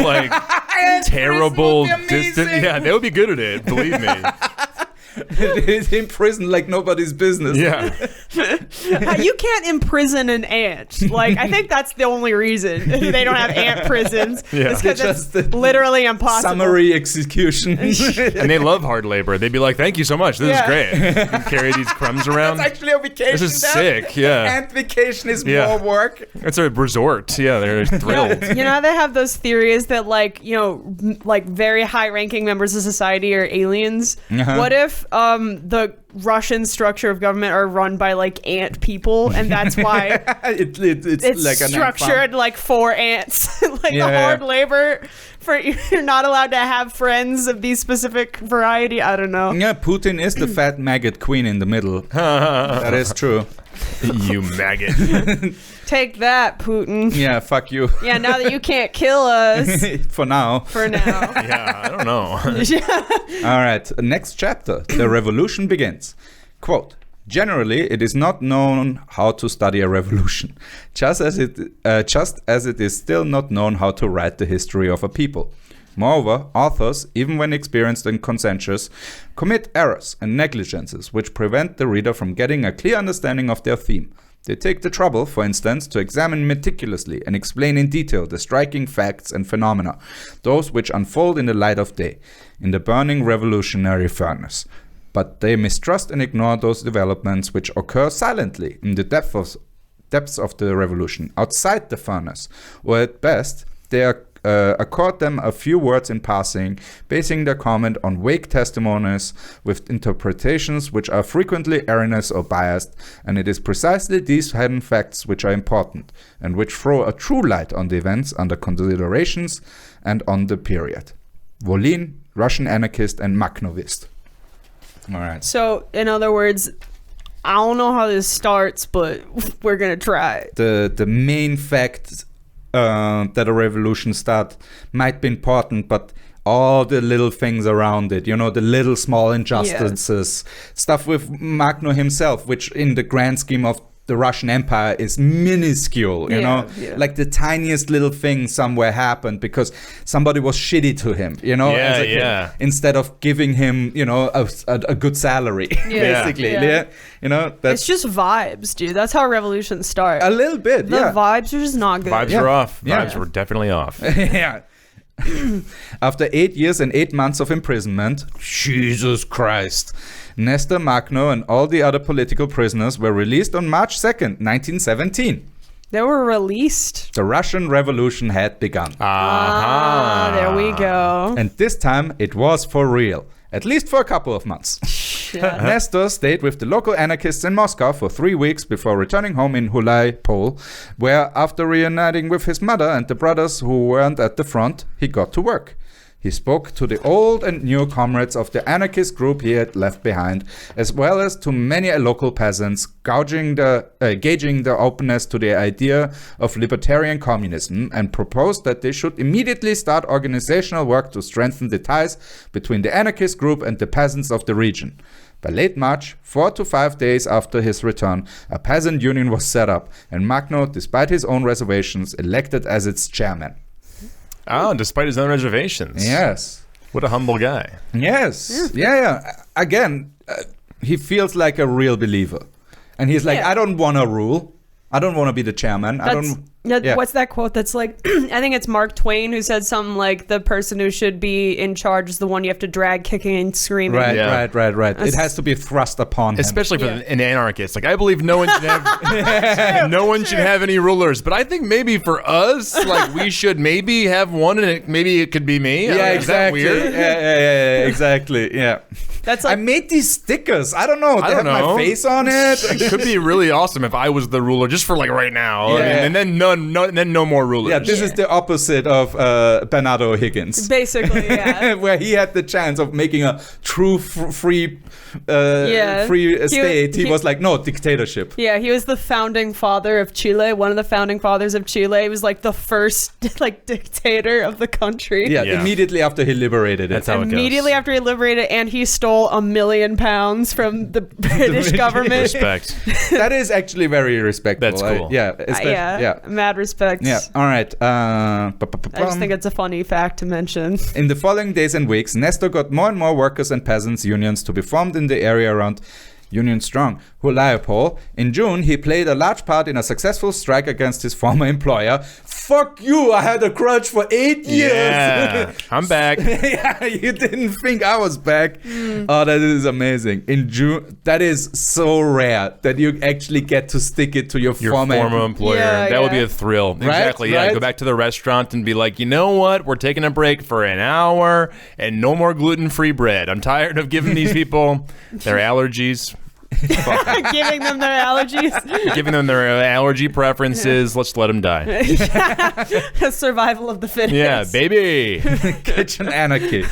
terrible distant. Yeah, they would be good at it. Believe me.
In prison like nobody's business.
Yeah.
You can't imprison an ant. Like, I think that's the only reason they don't have ant prisons.
Yeah.
It's because it's literally impossible.
Summary execution.
And they love hard labor. They'd be like, thank you so much. This is great. You carry these crumbs around.
That's actually a vacation.
This is sick. Yeah.
Ant vacation is more work.
It's a resort. Yeah, they're thrilled.
You know how they have those theories that very high-ranking members of society are aliens? What if the Russian structure of government are run by ant people, and that's why it's like structured like for ants. The hard labor for you're not allowed to have friends of these specific variety. I don't know.
Yeah, Putin is the fat maggot queen in the middle. That is true.
You maggot.
Take that, Putin.
Yeah, fuck you.
Yeah, now that you can't kill us.
For now.
For now.
Yeah, I don't know.
All right, next chapter. The revolution begins. Quote, generally, it is not known how to study a revolution, just as it is still not known how to write the history of a people. Moreover, authors, even when experienced and conscientious, commit errors and negligences which prevent the reader from getting a clear understanding of their theme. They take the trouble, for instance, to examine meticulously and explain in detail the striking facts and phenomena, those which unfold in the light of day, in the burning revolutionary furnace. But they mistrust and ignore those developments which occur silently in the depths of the revolution, outside the furnace, or at best, they accord them a few words in passing, basing their comment on vague testimonies with interpretations which are frequently erroneous or biased, and it is precisely these hidden facts which are important, and which throw a true light on the events under considerations and on the period. Volin, Russian anarchist and Makhnovist. All right.
So, in other words, I don't know how this starts, but we're going to try.
The main fact that a revolution start might be important, but all the little things around it, the little small injustices, stuff with Makhno himself, which in the grand scheme of the Russian Empire is minuscule, like the tiniest little thing somewhere happened because somebody was shitty to him, instead of giving him, a good salary, basically.
It's just vibes, dude. That's how revolutions start.
A little bit,
The vibes are just not good.
Vibes are off. Vibes were definitely off.
Yeah. After 8 years and 8 months of imprisonment, Jesus Christ, Nestor Makhno and all the other political prisoners were released on March 2nd, 1917.
They were released.
The Russian Revolution had begun.
There we go.
And this time it was for real, at least for a couple of months. Nestor stayed with the local anarchists in Moscow for 3 weeks before returning home in Hulai, Pole, where after reuniting with his mother and the brothers who weren't at the front, he got to work. He spoke to the old and new comrades of the anarchist group he had left behind, as well as to many local peasants, gauging their openness to the idea of libertarian communism, and proposed that they should immediately start organizational work to strengthen the ties between the anarchist group and the peasants of the region. By late March, 4 to 5 days after his return, a peasant union was set up, and Makhno, despite his own reservations, elected as its chairman.
Oh, despite his own reservations.
Yes.
What a humble guy.
Yes. Yeah. Again, he feels like a real believer. And he's like, I don't want to rule. I don't want to be the chairman.
What's that quote that's like, I think it's Mark Twain who said something like, the person who should be in charge is the one you have to drag kicking and screaming.
Right. It has to be thrust upon him.
Especially for an anarchist. Like, I believe no one should have should have any rulers. But I think maybe for us, like, we should maybe have one, and maybe it could be me.
Yeah, exactly.
Is that weird?
Yeah, exactly. Yeah.
That's like,
I made these stickers. I don't know. They have my face on it.
It could be really awesome if I was the ruler, just for like right now.
Yeah.
And then no more rulers.
Yeah, this is the opposite of Bernardo O'Higgins.
basically, yeah.
Where he had the chance of making a true free state. He was like, no, dictatorship.
Yeah, he was the founding father of Chile, one of the founding fathers of Chile. He was like the first dictator of the country.
Yeah, immediately after he liberated it.
That's how it goes.
Immediately after he liberated it, and he stole £1 million from the British government.
Respect.
That is actually very respectable.
That's cool.
Mad respect.
Yeah, all right.
I just think it's a funny fact to mention.
In the following days and weeks, Nestor got more and more workers and peasants unions to be formed in the area around Union Strong, Hulayapol. In June, he played a large part in a successful strike against his former employer. Fuck you, I had a grudge for 8 years.
Yeah, I'm back.
Yeah, you didn't think I was back. Oh, that is amazing. In June, that is so rare that you actually get to stick it to your former
employer.
Yeah,
that would be a thrill.
Right?
Exactly, yeah.
Right?
Go back to the restaurant and be like, you know what? We're taking a break for an hour and no more gluten-free bread. I'm tired of giving these people their allergies.
Giving them their allergies.
Giving them their allergy preferences. Let's let them die.
Survival of the fittest.
Yeah, baby.
Kitchen anarchy.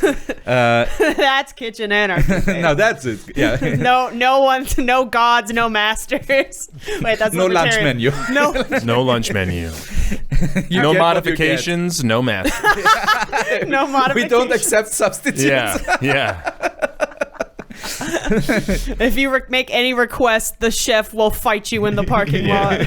That's kitchen anarchy.
No, that's it. Yeah.
No gods, no masters. Wait, that's
No lunch
libertarian.
menu.
No lunch menu.
You
No
get what you
modifications. No math.
No
get.
modifications.
We don't accept substitutes.
Yeah.
If you make any request, the chef will fight you in the parking lot.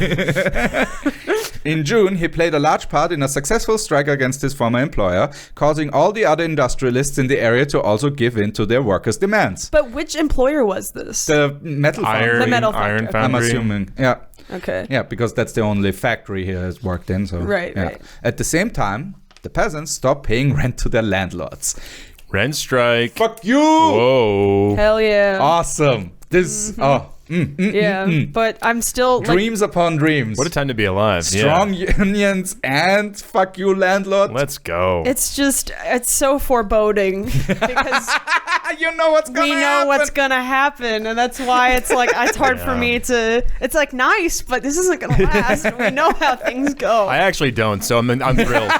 In June, he played a large part in a successful strike against his former employer, causing all the other industrialists in the area to also give in to their workers' demands.
But which employer was this?
The metal foundry.
The metal foundry,
Iron
okay.
I'm
foundry.
assuming. Yeah.
Okay.
Yeah, because that's the only factory he has worked in. So
Right,
yeah.
right.
At the same time, the peasants stopped paying rent to their landlords.
Rent strike.
Fuck you!
Whoa.
Hell yeah.
Awesome. This.
But I'm still like,
Dreams upon dreams.
What a time to be alive.
Strong
Yeah.
unions and fuck you, landlord.
Let's go.
it's so foreboding because
You know what's gonna
we know
happen.
what's gonna happen, and that's why it's like it's hard for me to. It's like nice, but this isn't gonna last. We know how things go.
I actually don't, so I'm thrilled.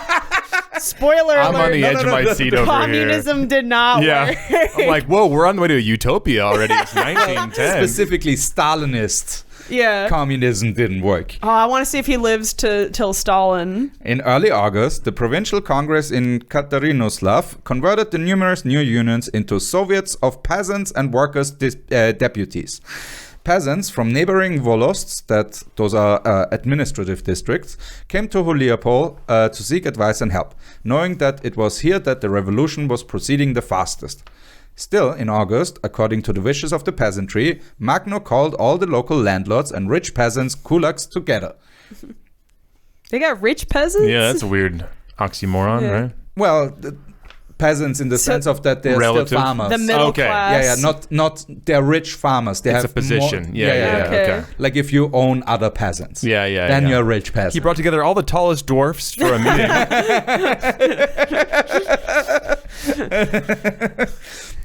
Spoiler
I'm
alert.
on the edge of my seat over here.
Communism did not
Yeah.
work.
I'm like, whoa, we're on the way to utopia already. It's 1910.
Specifically, Stalinist
Yeah.
communism didn't work.
Oh, I want to see if he lives till Stalin.
In early August, the Provincial Congress in Katarinoslav converted the numerous new unions into Soviets of peasants and workers' deputies. Peasants from neighboring volosts, those are administrative districts, came to Huliapol to seek advice and help, knowing that it was here that the revolution was proceeding the fastest. Still, in August, according to the wishes of the peasantry, Makhno called all the local landlords and rich peasants kulaks together.
They got rich peasants?
Yeah, that's a weird oxymoron,
Yeah.
right?
Well, peasants in the
So-
sense of that they're
Relative.
still farmers.
The middle
Okay.
class.
Yeah, not they're rich farmers. They
It's
have
a position.
more-
Yeah.
Okay.
Okay.
Like if you own other peasants.
Yeah.
Then
yeah.
you're a rich peasant.
He brought together all the tallest dwarfs for a meeting.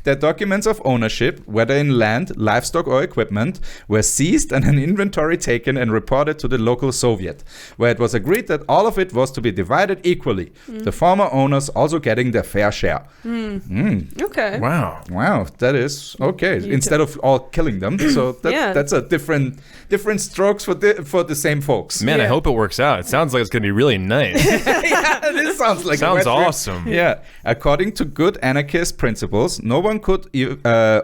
Their documents of ownership, whether in land, livestock, or equipment, were seized and an inventory taken and reported to the local Soviet, where it was agreed that all of it was to be divided equally, the former owners also getting their fair share.
Okay.
Wow.
Wow, that is okay. Instead of all killing them, so that's a different strokes for the same folks.
Man, I
Yeah.
hope it works out. It sounds like it's going to be really nice.
This sounds like a
Sounds
wet dream.
awesome.
Yeah, according to good anarchist principles, no one could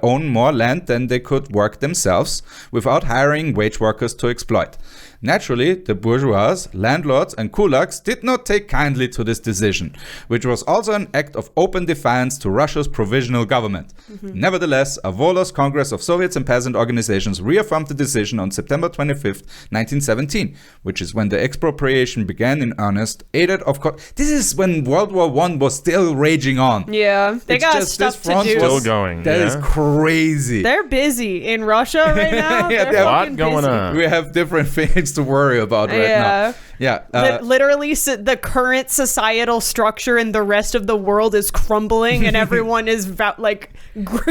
own more land than they could work themselves without hiring wage workers to exploit. Naturally, the bourgeois, landlords, and kulaks did not take kindly to this decision, which was also an act of open defiance to Russia's provisional government. Nevertheless, a Volos Congress of Soviets and peasant organizations reaffirmed the decision on September 25th, 1917, which is when the expropriation began in earnest, aided of course. This is when World War I was still raging on.
Yeah. They
It's
got
just
stuff
this
to
front
do.
Still going.
That is
yeah.
crazy.
They're busy in Russia right now.
Yeah,
They're
they have-
Lot
fucking
going
busy.
on.
We have different things to worry about right now. Yeah.
Literally, the current societal structure in the rest of the world is crumbling, and everyone is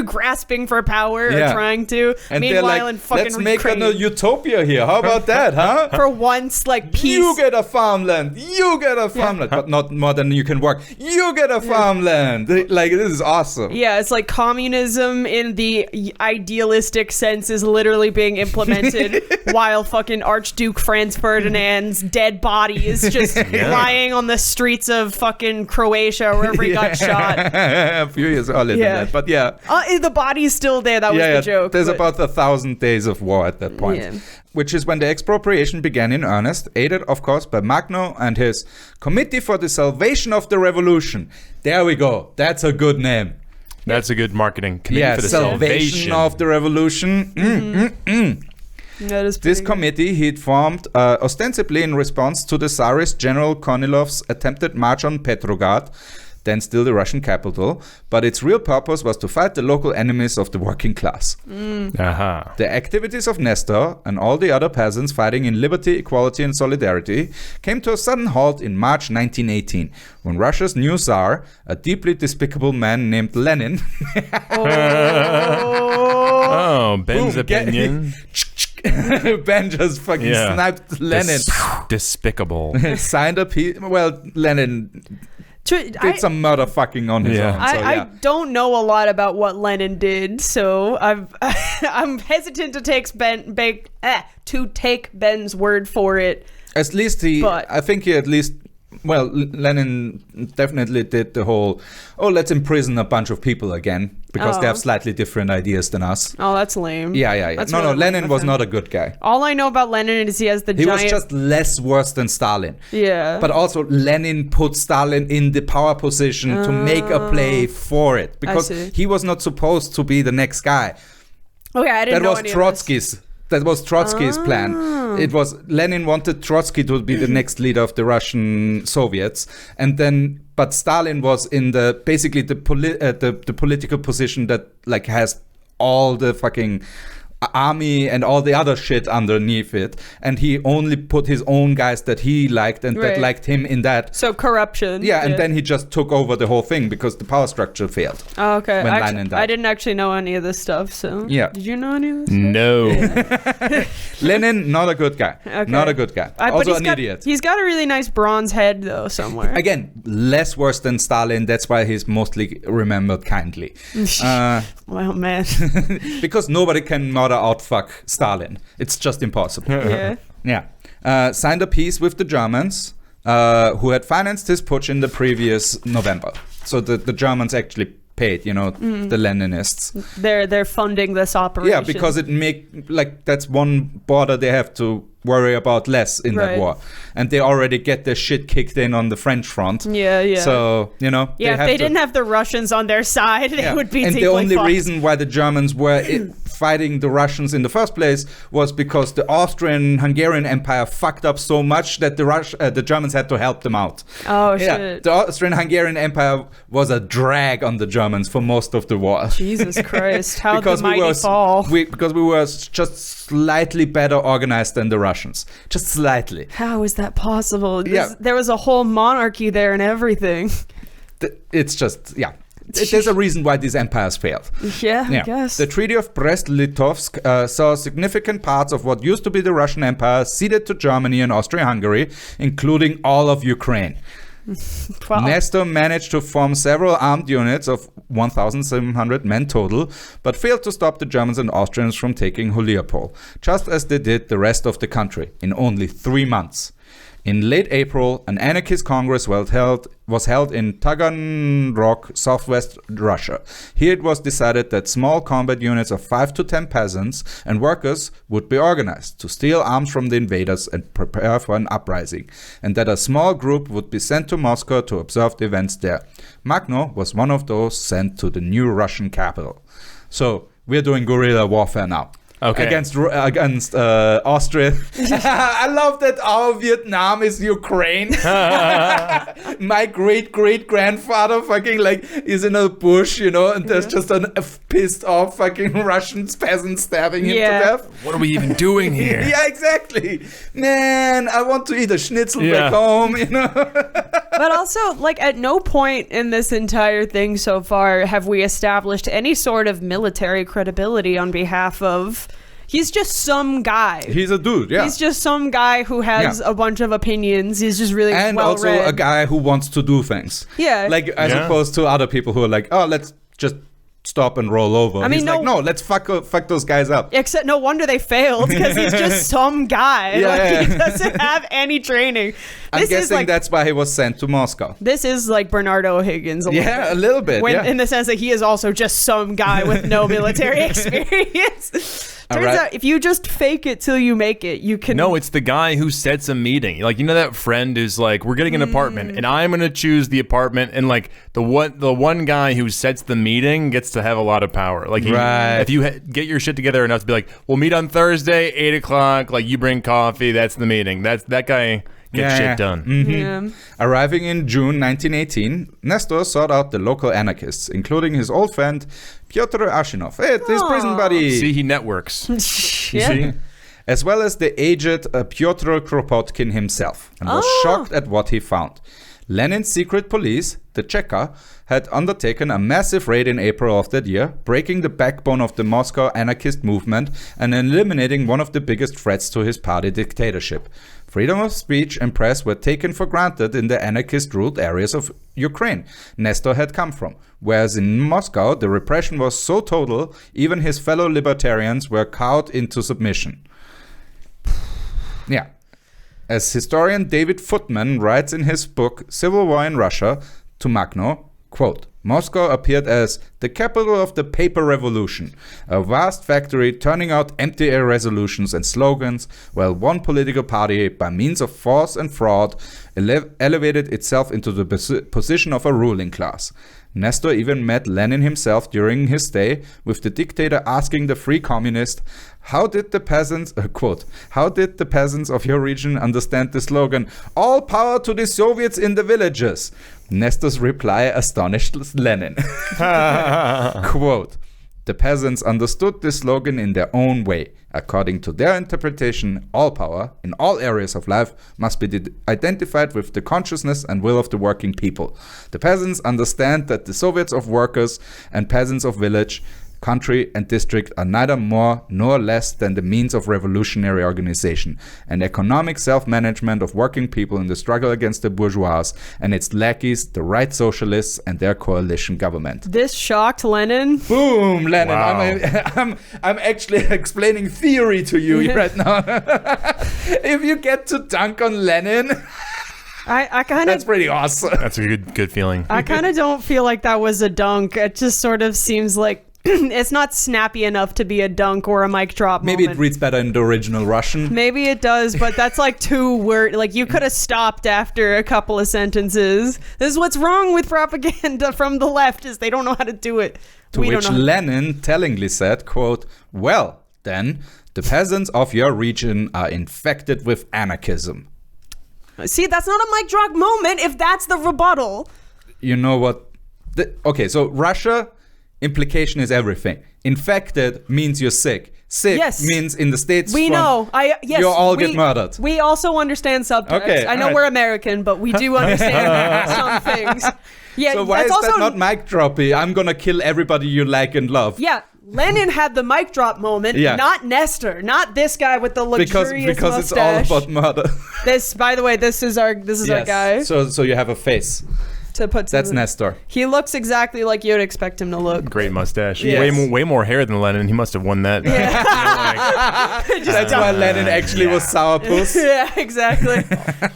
grasping for power or
Yeah.
trying to.
And they're
Meanwhile,
like,
in fucking
let's make
Ukraine,
a utopia here. How about that, huh?
for once, like peace.
You get a farmland. You get a farmland. But not more than you can work. You get a farmland. Like, this is awesome.
Yeah, it's like communism in the idealistic sense is literally being implemented while fucking Archduke Franz Ferdinand's dead body is just lying on the streets of fucking Croatia or wherever he got shot.
A few years earlier
Yeah.
than that. But yeah.
The body's still there. That was the joke.
There's
but-
about 1,000 days of war at that point.
Yeah.
Which is when the expropriation began in earnest, aided, of course, by Makhno and his Committee for the Salvation of the Revolution. There we go. That's a good name.
That's a good marketing committee
Yeah,
for the
Salvation of the Revolution.
That is
This
pretty good.
committee he'd formed ostensibly in response to the Tsarist General Kornilov's attempted march on Petrograd, then still the Russian capital, but its real purpose was to fight the local enemies of the working class.
Aha.
The activities of Nestor and all the other peasants fighting in liberty, equality, and solidarity came to a sudden halt in March 1918, when Russia's new Tsar, a deeply despicable man named Lenin,
Oh, Ben's
Boom,
opinion.
Ben just fucking sniped Lenin.
Despicable.
Signed a piece. Well, Lenin did some motherfucking on his own.
I don't know a lot about what Lenin did, so I'm hesitant to take Ben's word for it.
At least I think he at least. Well, Lenin definitely did the whole, let's imprison a bunch of people again because they have slightly different ideas than us.
Oh, that's lame.
Yeah.
That's
No,
really
Lenin was not a good guy.
All I know about Lenin is he has the giant...
He was just less worse than Stalin.
Yeah.
But also Lenin put Stalin in the power position to make a play for it because he was not supposed to be the next guy.
Okay, I didn't know any
That was Trotsky's plan. It was Lenin wanted Trotsky to be the next leader of the Russian Soviets, but Stalin was in the political position that like has all the fucking army and all the other shit underneath it, and he only put his own guys that he liked and that liked him in that.
So corruption.
Yeah, and then he just took over the whole thing because the power structure failed.
Oh, okay.
When Lenin died.
I didn't actually know any of this stuff, so...
Yeah.
Did you know any of this stuff?
No.
Yeah.
Lenin, not a good guy.
Okay.
Not a good guy. Also an idiot.
He's got a really nice bronze head, though, somewhere.
Again, less worse than Stalin. That's why he's mostly remembered kindly.
Well, man.
Because nobody can murder outfuck Stalin. It's just impossible.
Yeah.
Signed a peace with the Germans, who had financed his putsch in the previous November. So the Germans actually paid, the Leninists.
They're funding this operation.
Yeah, because that's one border they have to worry about less in that war, and they already get their shit kicked in on the French front.
Yeah.
So
if they didn't have the Russians on their side, it would be.
And
deeply
the only
fucked.
reason why the Germans were fighting the Russians in the first place was because the Austrian-Hungarian Empire fucked up so much that the Germans had to help them out.
Oh shit!
The Austrian-Hungarian Empire was a drag on the Germans for most of the war.
Jesus Christ! How the mighty fall?
Because we were just slightly better organized than the Russians, just slightly.
How is that possible? There was a whole monarchy there and everything.
It's just there's a reason why these empires failed.
Yeah, I guess.
The Treaty of Brest-Litovsk saw significant parts of what used to be the Russian Empire ceded to Germany and Austria-Hungary, including all of Ukraine.
Wow.
Nestor managed to form several armed units of 1,700 men total, but failed to stop the Germans and Austrians from taking Mariupol, just as they did the rest of the country in only 3 months. In late April, an anarchist congress was held in Taganrog, southwest Russia. Here it was decided that small combat units of 5 to 10 peasants and workers would be organized to steal arms from the invaders and prepare for an uprising, and that a small group would be sent to Moscow to observe the events there. Makhno was one of those sent to the new Russian capital. So, we're doing guerrilla warfare now.
Okay.
Against Austria. I love that our Vietnam is Ukraine. My great-great-grandfather fucking is in a bush, and there's just a pissed off fucking Russian peasant stabbing him to death.
What are we even doing here?
Yeah, exactly. Man, I want to eat a schnitzel back home,
But also, at no point in this entire thing so far have we established any sort of military credibility on behalf of... He's just some guy.
He's a dude, yeah.
He's just some guy who has a bunch of opinions. He's just really
and
well-read.
Also a guy who wants to do things.
Yeah.
As opposed to other people who are like, oh, let's just stop and roll over. He's like, no, let's fuck those guys up.
Except no wonder they failed, because he's just some guy. He doesn't have any training.
I'm guessing that's why he was sent to Moscow.
This is like Bernardo O'Higgins a
little bit.
In the sense that he is also just some guy with no military experience. Turns out, if you just fake it till you make it, you can...
No, it's the guy who sets a meeting. That friend who's like, we're getting an apartment, and I'm going to choose the apartment, and the one guy who sets the meeting gets to have a lot of power. If you get your shit together enough to be like, we'll meet on Thursday, 8 o'clock, you bring coffee, that's the meeting. That guy... Get shit done.
Mm-hmm. Yeah. Arriving in June 1918, Nestor sought out the local anarchists, including his old friend Pyotr Ashinov. Hey, his prison buddy.
See, he networks.
See? As well as the aged Pyotr Kropotkin himself, and was shocked at what he found. Lenin's secret police, the Cheka, had undertaken a massive raid in April of that year, breaking the backbone of the Moscow anarchist movement and eliminating one of the biggest threats to his party dictatorship. Freedom of speech and press were taken for granted in the anarchist-ruled areas of Ukraine Nestor had come from, whereas in Moscow the repression was so total, even his fellow libertarians were cowed into submission. Yeah. As historian David Footman writes in his book Civil War in Russia to Makhno, quote, Moscow appeared as the capital of the paper revolution, a vast factory turning out empty resolutions and slogans, while one political party, by means of force and fraud, elevated itself into the position of a ruling class. Nestor even met Lenin himself during his stay, with the dictator asking the free communist, how did the peasants, quote, how did the peasants of your region understand the slogan, all power to the Soviets in the villages? Nestor's reply astonished Lenin. Quote, the peasants understood this slogan in their own way. According to their interpretation, all power, in all areas of life, must be identified with the consciousness and will of the working people. The peasants understand that the Soviets of workers and peasants of village, country and district are neither more nor less than the means of revolutionary organization and economic self-management of working people in the struggle against the bourgeois and its lackeys, the right socialists and their coalition government.
This shocked Lenin.
Boom, Lenin.
Wow.
I'm actually explaining theory to you right now. If you get to dunk on Lenin,
I kind of...
that's pretty awesome.
That's a good feeling.
I kind of don't feel like that was a dunk. It just sort of seems like it's not snappy enough to be a dunk or a mic drop
Maybe
moment.
it reads better in the original Russian.
Maybe it does, but that's like two words. Like, you could have stopped after a couple of sentences. This is what's wrong with propaganda from the left, is they don't know how to do it.
To which Lenin tellingly said, quote, well, then, the peasants of your region are infected with anarchism.
See, that's not a mic drop moment if that's the rebuttal.
You know what? Okay, so Russia... implication is everything. Infected means you're sick. Sick
yes.
means in the States
we know. Yes,
you all get murdered.
We also understand subtext.
Okay,
I know
right.
we're American, but we do understand some things. Yeah,
so why is
also,
that not mic droppy? I'm gonna kill everybody you like and love.
Yeah, Lenin had the mic drop moment, not Nestor, not this guy with the luxurious
because
mustache.
it's all about murder.
This, by the way, this is our guy.
So you have a face.
To put
That's Nestor.
He looks exactly like you'd expect him to look.
Great mustache.
Yes.
Way more hair than Lenin. He must have won that.
Yeah.
That's why Lenin actually was sourpuss.
Yeah, exactly.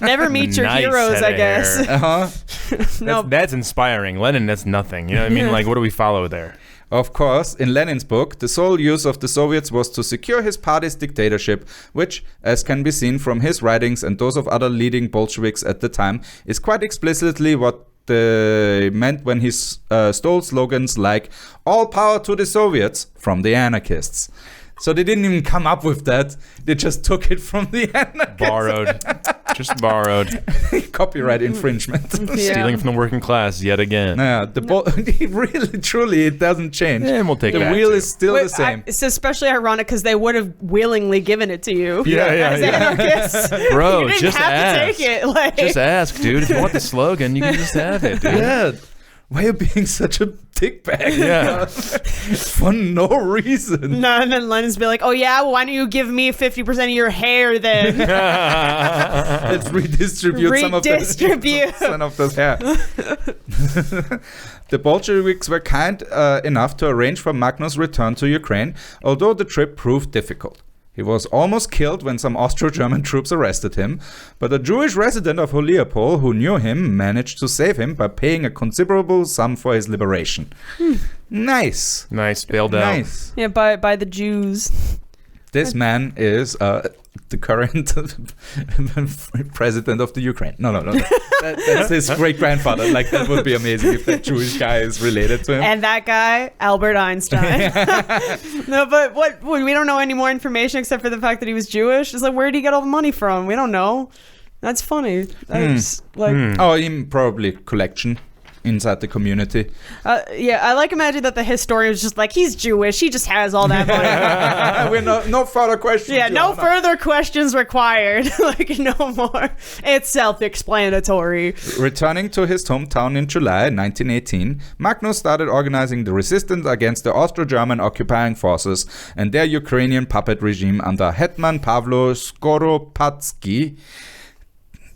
Never meet your heroes, I guess.
Uh-huh.
That's inspiring. Lenin, that's nothing. You know what I mean? Like, what do we follow there?
Of course, in Lenin's book, the sole use of the Soviets was to secure his party's dictatorship, which, as can be seen from his writings and those of other leading Bolsheviks at the time, is quite explicitly what they meant when he stole slogans like "all power to the Soviets" from the anarchists. So they didn't even come up with that. They just took it from the anarchists.
Just borrowed.
Copyright infringement.
Stealing from the working class yet again.
Yeah, really, truly, it doesn't change.
And we'll take
the
that
wheel
too.
is still the same.
It's especially ironic because they would have willingly given it to you.
Yeah.
Anarchists.
Bro,
you didn't
just
have
ask.
to take it. Like.
Just ask, dude. If you want the slogan, you can just have it, dude.
Yeah. Why are you being such a dickbag?
Yeah.
For no reason.
No, and then Lenin's be like, oh yeah, well, why don't you give me 50% of your hair then?
Let's redistribute some of the hair. The Bolsheviks were kind enough to arrange for Makhno's return to Ukraine, although the trip proved difficult. He was almost killed when some Austro-German troops arrested him, but a Jewish resident of Holiapol who knew him managed to save him by paying a considerable sum for his liberation. Nice.
Nice, bailed out.
Nice.
Yeah, by the Jews.
This man is the current president of the Ukraine. No. That's his great-grandfather. Like, that would be amazing if that Jewish guy is related to him.
And that guy, Albert Einstein. No, but we don't know any more information except for the fact that he was Jewish. It's like, where did he get all the money from? We don't know. That's funny. That's
Oh, probably collection. inside the community.
Yeah, I like imagine that the historian was just like, he's Jewish, he just has all that money.
We're no further questions.
Yeah, no
Joanna.
further questions required. Like, no more. It's self-explanatory.
Returning to his hometown in July 1918, Makhno started organizing the resistance against the Austro-German occupying forces and their Ukrainian puppet regime under Hetman Pavlo Skoropadsky.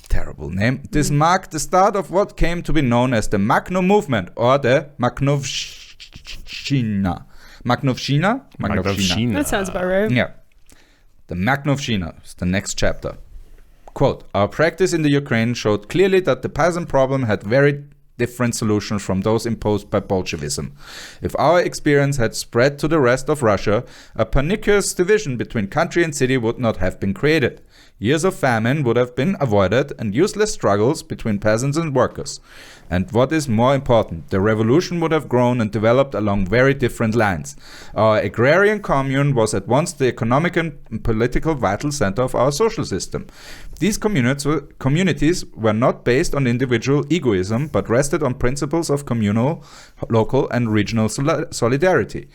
Terrible name. This marked the start of what came to be known as the Makhno movement, or the Makhnovshchina. Makhnovshchina?
That sounds about right.
Yeah. The Makhnovshchina is the next chapter. Quote, our practice in the Ukraine showed clearly that the peasant problem had very different solutions from those imposed by Bolshevism. If our experience had spread to the rest of Russia, a pernicious division between country and city would not have been created. Years of famine would have been avoided and useless struggles between peasants and workers. And what is more important, the revolution would have grown and developed along very different lines. Our agrarian commune was at once the economic and political vital center of our social system. These communities were not based on individual egoism, but rested on principles of communal, local, and regional solidarity.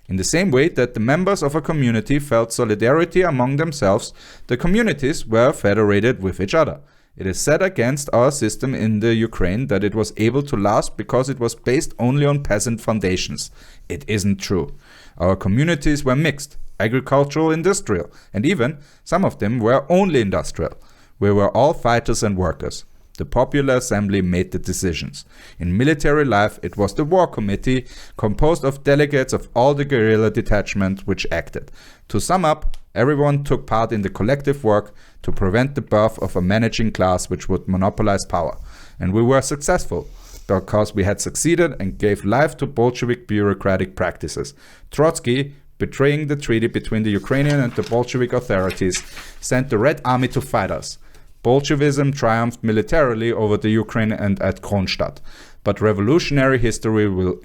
In the same way that the members of a community felt solidarity among themselves, the communities were federated with each other. It is said against our system in the Ukraine that it was able to last because it was based only on peasant foundations. It isn't true. Our communities were mixed, agricultural, industrial, and even some of them were only industrial. We were all fighters and workers. The Popular Assembly made the decisions. In military life, it was the War Committee, composed of delegates of all the guerrilla detachment which acted. To sum up, everyone took part in the collective work to prevent the birth of a managing class which would monopolize power. And we were successful, because we had succeeded and gave life to Bolshevik bureaucratic practices. Trotsky, betraying the treaty between the Ukrainian and the Bolshevik authorities, sent the Red Army to fight us. Bolshevism triumphed militarily over the Ukraine and at Kronstadt. But revolutionary history will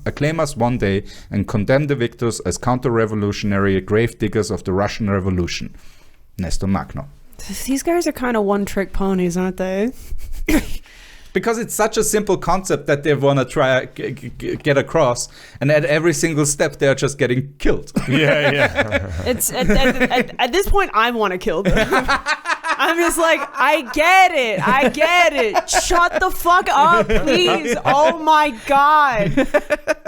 acclaim us one day and condemn the victors as counter-revolutionary grave diggers of the Russian Revolution. Nestor Makhno.
These guys are kind of one-trick ponies, aren't they?
Because it's such a simple concept that they want to try get across, and at every single step they're just getting killed.
Yeah.
It's at this point I want to kill them. I'm just like, I get it. Shut the fuck up, please. Oh my god.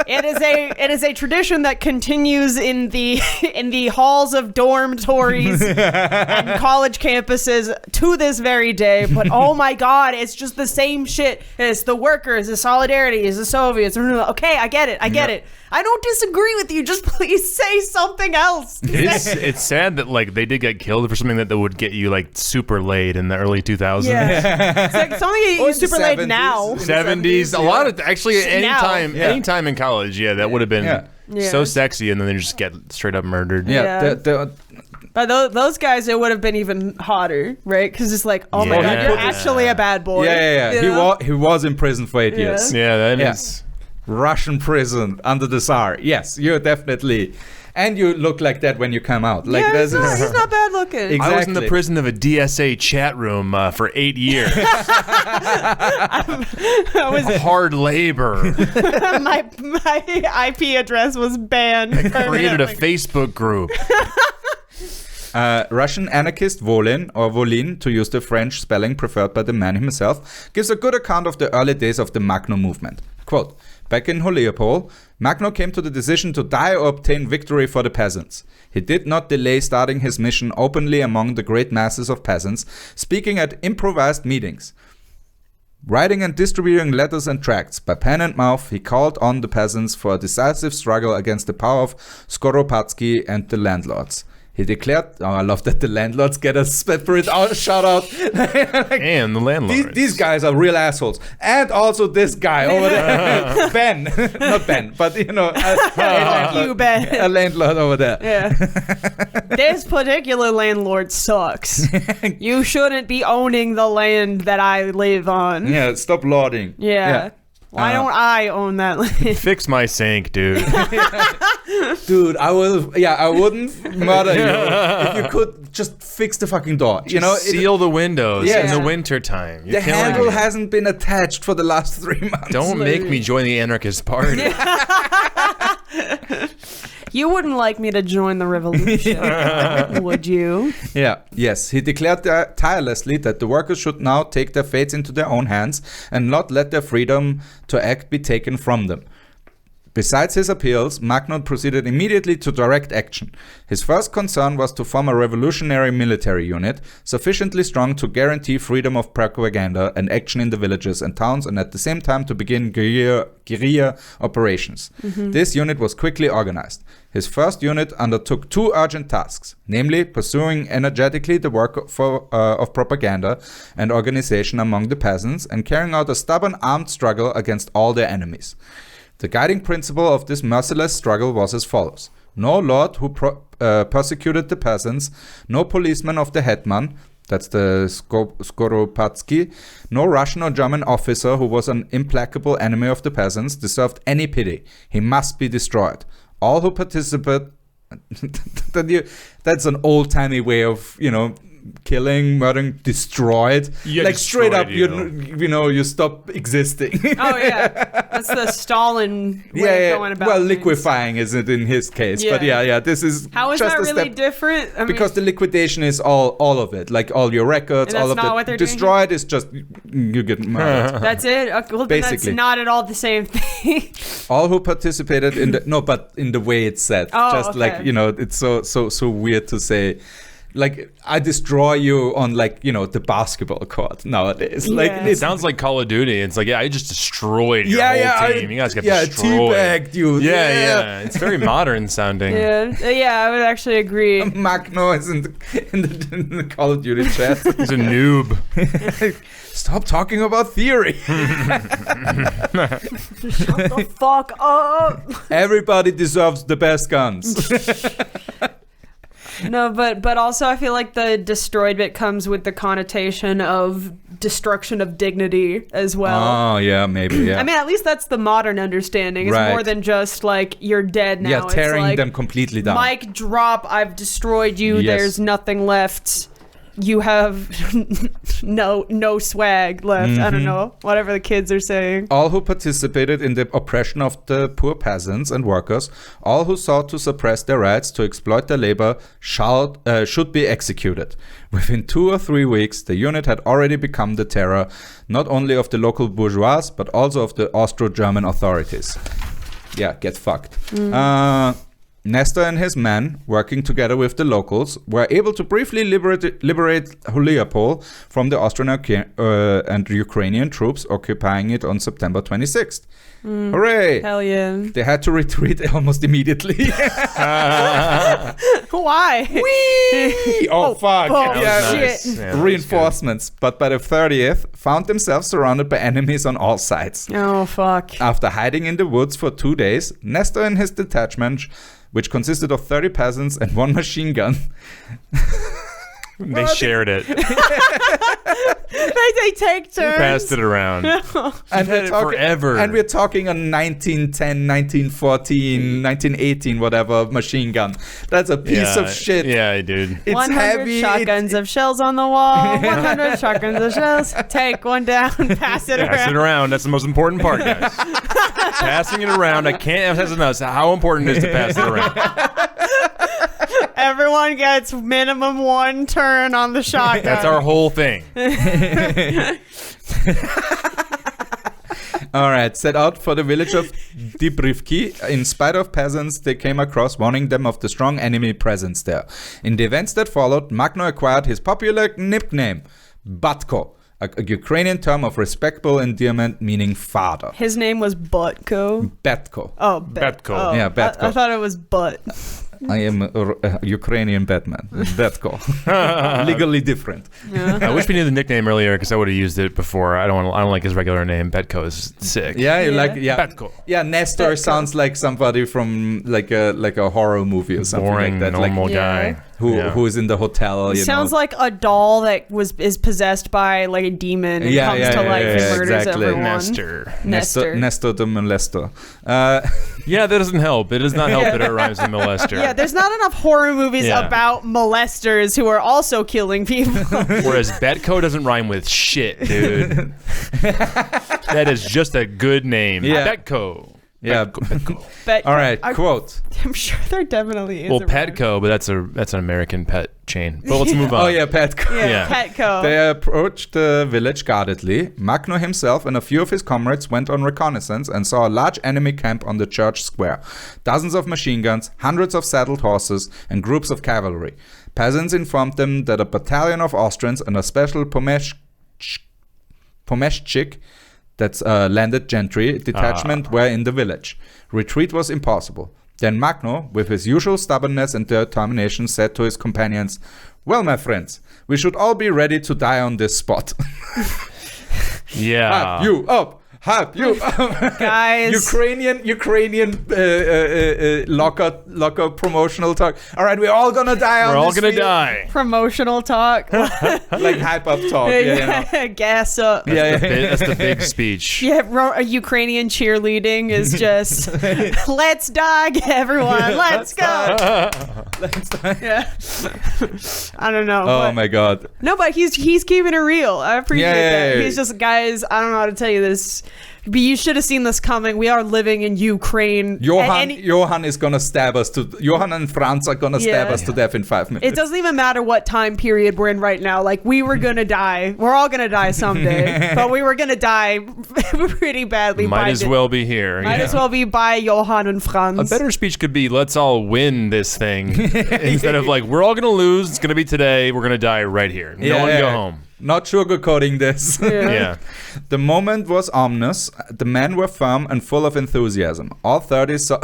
It is a tradition that continues in the halls of dormitories and college campuses to this very day. But oh my god, it's just the same shit. It's the workers, the solidarity, it's the Soviets. Okay, I get it. I don't disagree with you. Just please say something else.
It's sad that like they did get killed for something that would get you like super laid in the early 2000s.
Yeah. It's like something that you super laid now.
70s, a lot of actually anytime in college, that would have been
Yeah.
so sexy, and then they just get straight up murdered.
Yeah. But those guys, it would have been even hotter, right? Because it's like, oh my god, you're actually a bad boy.
Yeah. He was in prison for 8 years.
Yeah, that is.
Russian prison under the Tsar. Yes, you're definitely. And you look like that when you come out. Like
he's not bad looking.
Exactly.
I was in the prison of a DSA chat room for 8 years.
I was
hard labor.
my IP address was banned.
I created a Facebook group.
Russian anarchist Volin, or Volin, to use the French spelling preferred by the man himself, gives a good account of the early days of the Makhno movement. Quote, back in Holeopole, Makhno came to the decision to die or obtain victory for the peasants. He did not delay starting his mission openly among the great masses of peasants, speaking at improvised meetings. Writing and distributing letters and tracts, by pen and mouth, he called on the peasants for a decisive struggle against the power of Skoropadsky and the landlords. He declared, I love that the landlords get a separate shout out.
And the landlords.
These guys are real assholes. And also this guy over there. Ben. Not Ben, but
you, Ben.
A landlord over there.
Yeah. This particular landlord sucks. You shouldn't be owning the land that I live on.
Yeah, stop lording.
Yeah. Why don't I own that land?
Fix my sink, dude.
Dude, I wouldn't murder you if you could just fix the fucking door. You know,
seal the windows in the
Yeah.
winter time.
the handle hasn't been attached for the last 3 months.
Don't make me join the anarchist party.
You wouldn't like me to join the revolution, would you?
Yeah. Yes. He declared tirelessly that the workers should now take their fates into their own hands and not let their freedom to act be taken from them. Besides his appeals, Makhno proceeded immediately to direct action. His first concern was to form a revolutionary military unit, sufficiently strong to guarantee freedom of propaganda and action in the villages and towns, and at the same time to begin guerrilla operations. This unit was quickly organized. His first unit undertook 2 urgent tasks, namely pursuing energetically the work of propaganda and organization among the peasants, and carrying out a stubborn armed struggle against all their enemies. The guiding principle of this merciless struggle was as follows. No lord who persecuted the peasants, no policeman of the hetman, that's the Skoropadsky, no Russian or German officer who was an implacable enemy of the peasants deserved any pity. He must be destroyed. All who participate... That's an old-timey way of, killing, murdering, destroyed.
Yeah,
like straight up,
destroyed,
you stop existing.
Oh yeah, that's the Stalin way of going about.
Well,
things.
liquefying is it in his case, but this is
How is
just
that
a
really
step,
different? I
because the liquidattion is all of it, like all your records,
And
all
that's
of
not
the
what they're doing
destroyed is just you get murdered.
That's it. Well, then that's
Basically.
not at all the same thing.
All who participated in but in the way it's said,
Oh, okay.
it's so weird to say. Like, I destroy you on, the basketball court nowadays.
Yeah.
Like,
It sounds like Call of Duty. It's like, I just destroyed your whole team. You guys get destroyed.
teabagged you.
Yeah. It's very modern sounding.
Yeah, I would actually agree.
Makhno is in the Call of Duty chat.
He's a noob.
Stop talking about theory.
Shut the fuck up.
Everybody deserves the best guns.
No, but also I feel like the destroyed bit comes with the connotation of destruction of dignity as well.
Oh, yeah, maybe, yeah.
I mean, at least that's the modern understanding. It's
Right.
more than just like you're dead now.
Yeah, tearing
it's like,
them completely down.
Mic drop, I've destroyed you.
Yes.
There's nothing left. You have no swag left. I don't know. Whatever the kids are saying.
All who participated in the oppression of the poor peasants and workers, all who sought to suppress their rights, to exploit their labor, should be executed. Within 2 or 3 weeks, the unit had already become the terror, not only of the local bourgeois, but also of the Austro-German authorities. Yeah, get fucked. Nestor and his men, working together with the locals, were able to briefly liberate Huliapol from the Austrian and Ukrainian troops occupying it on September 26th. Hooray!
Hell yeah.
They had to retreat almost immediately.
Why?
Whee! Oh, fuck.
Oh,
Yeah,
shit.
Yeah, that was
reinforcements. But by the 30th, found themselves surrounded by enemies on all sides.
Oh, fuck.
After hiding in the woods for 2 days, Nestor and his detachment, which consisted of 30 peasants and 1 machine gun.
They shared it.
They take turns.
Passed it around.
And
had it forever.
And we're talking a 1910, 1914, 1918, whatever machine gun. That's a piece of shit.
Yeah, dude.
It's
100
heavy.
shotguns of shells on the wall. 100 shotguns of shells. Take one down. Pass it
Pass it
around.
around. That's the most important part, guys. Passing it around. I can't emphasize enough how important it is to pass it around.
Everyone gets minimum 1 turn on the shotgun.
That's our whole thing.
All right, set out for the village of Dibrivki. In spite of peasants, they came across, warning them of the strong enemy presence there. In the events that followed, Makhno acquired his popular nickname, Batko, a Ukrainian term of respectable endearment meaning father.
His name was Butko.
Betko.
Oh,
Betko.
Oh,
Yeah, Betko.
I thought it was Butt.
I am a Ukrainian Batman. Betko. Legally different.
I wish we knew the nickname earlier because I would have used it before. I don't like his regular name. Betko is sick.
Yeah, you like
Betko.
Yeah, Nestor
Betko.
sounds like somebody from like a horror movie or something
Boring,
like that.
normal
Like,
guy.
who is in the hotel.
Sounds like a doll that is possessed by like a demon and comes to life and murders
exactly.
everyone.
Nestor the molester.
Yeah, that doesn't help. It does not help that it rhymes with molester.
Yeah, there's not enough horror movies about molesters who are also killing people.
Whereas Betco doesn't rhyme with shit, dude. That is just a good name.
Yeah.
Betco.
Yeah.
Petco.
All right. Quote.
I'm sure there definitely is.
Well, Petco, but that's an American pet chain. But let's move on.
Oh yeah, Petco.
Yeah, Petco.
They approached the village guardedly. Makhno himself and a few of his comrades went on reconnaissance and saw a large enemy camp on the church square. Dozens of machine guns, hundreds of saddled horses, and groups of cavalry. Peasants informed them that a battalion of Austrians and a special Pomeshchik, that's landed gentry detachment, were in the village. Retreat was impossible. Then Makhno, with his usual stubbornness and determination, said to his companions, "Well, my friends, we should all be ready to die on this spot."
Yeah.
Have you up. Have you
guys?
Ukrainian locker promotional talk. All right, we're all gonna die.
We're
on
all
this
gonna
field.
die.
Promotional talk.
Like hype up talk. Yeah,
Gas up.
That's the big speech.
Yeah, Ukrainian cheerleading is just let's die, everyone. Let's go. Yeah. I don't know.
Oh my god.
No, but he's keeping it real. I appreciate that.
Yeah.
He's just, guys, I don't know how to tell you this, but you should have seen this coming. We are living in Ukraine.
Johan is gonna stab us to. Johan and Franz are gonna stab us to death in 5 minutes.
It doesn't even matter what time period we're in right now. Like, we were gonna die. We're all gonna die someday. But we were gonna die pretty badly.
Might as well be here.
Might as well be by Johan and Franz.
A better speech could be, "Let's all win this thing," instead of like, "We're all gonna lose. It's gonna be today. We're gonna die right here. No one go home."
Not sugarcoating this.
Yeah.
The moment was ominous. The men were firm and full of enthusiasm. All 30 saw...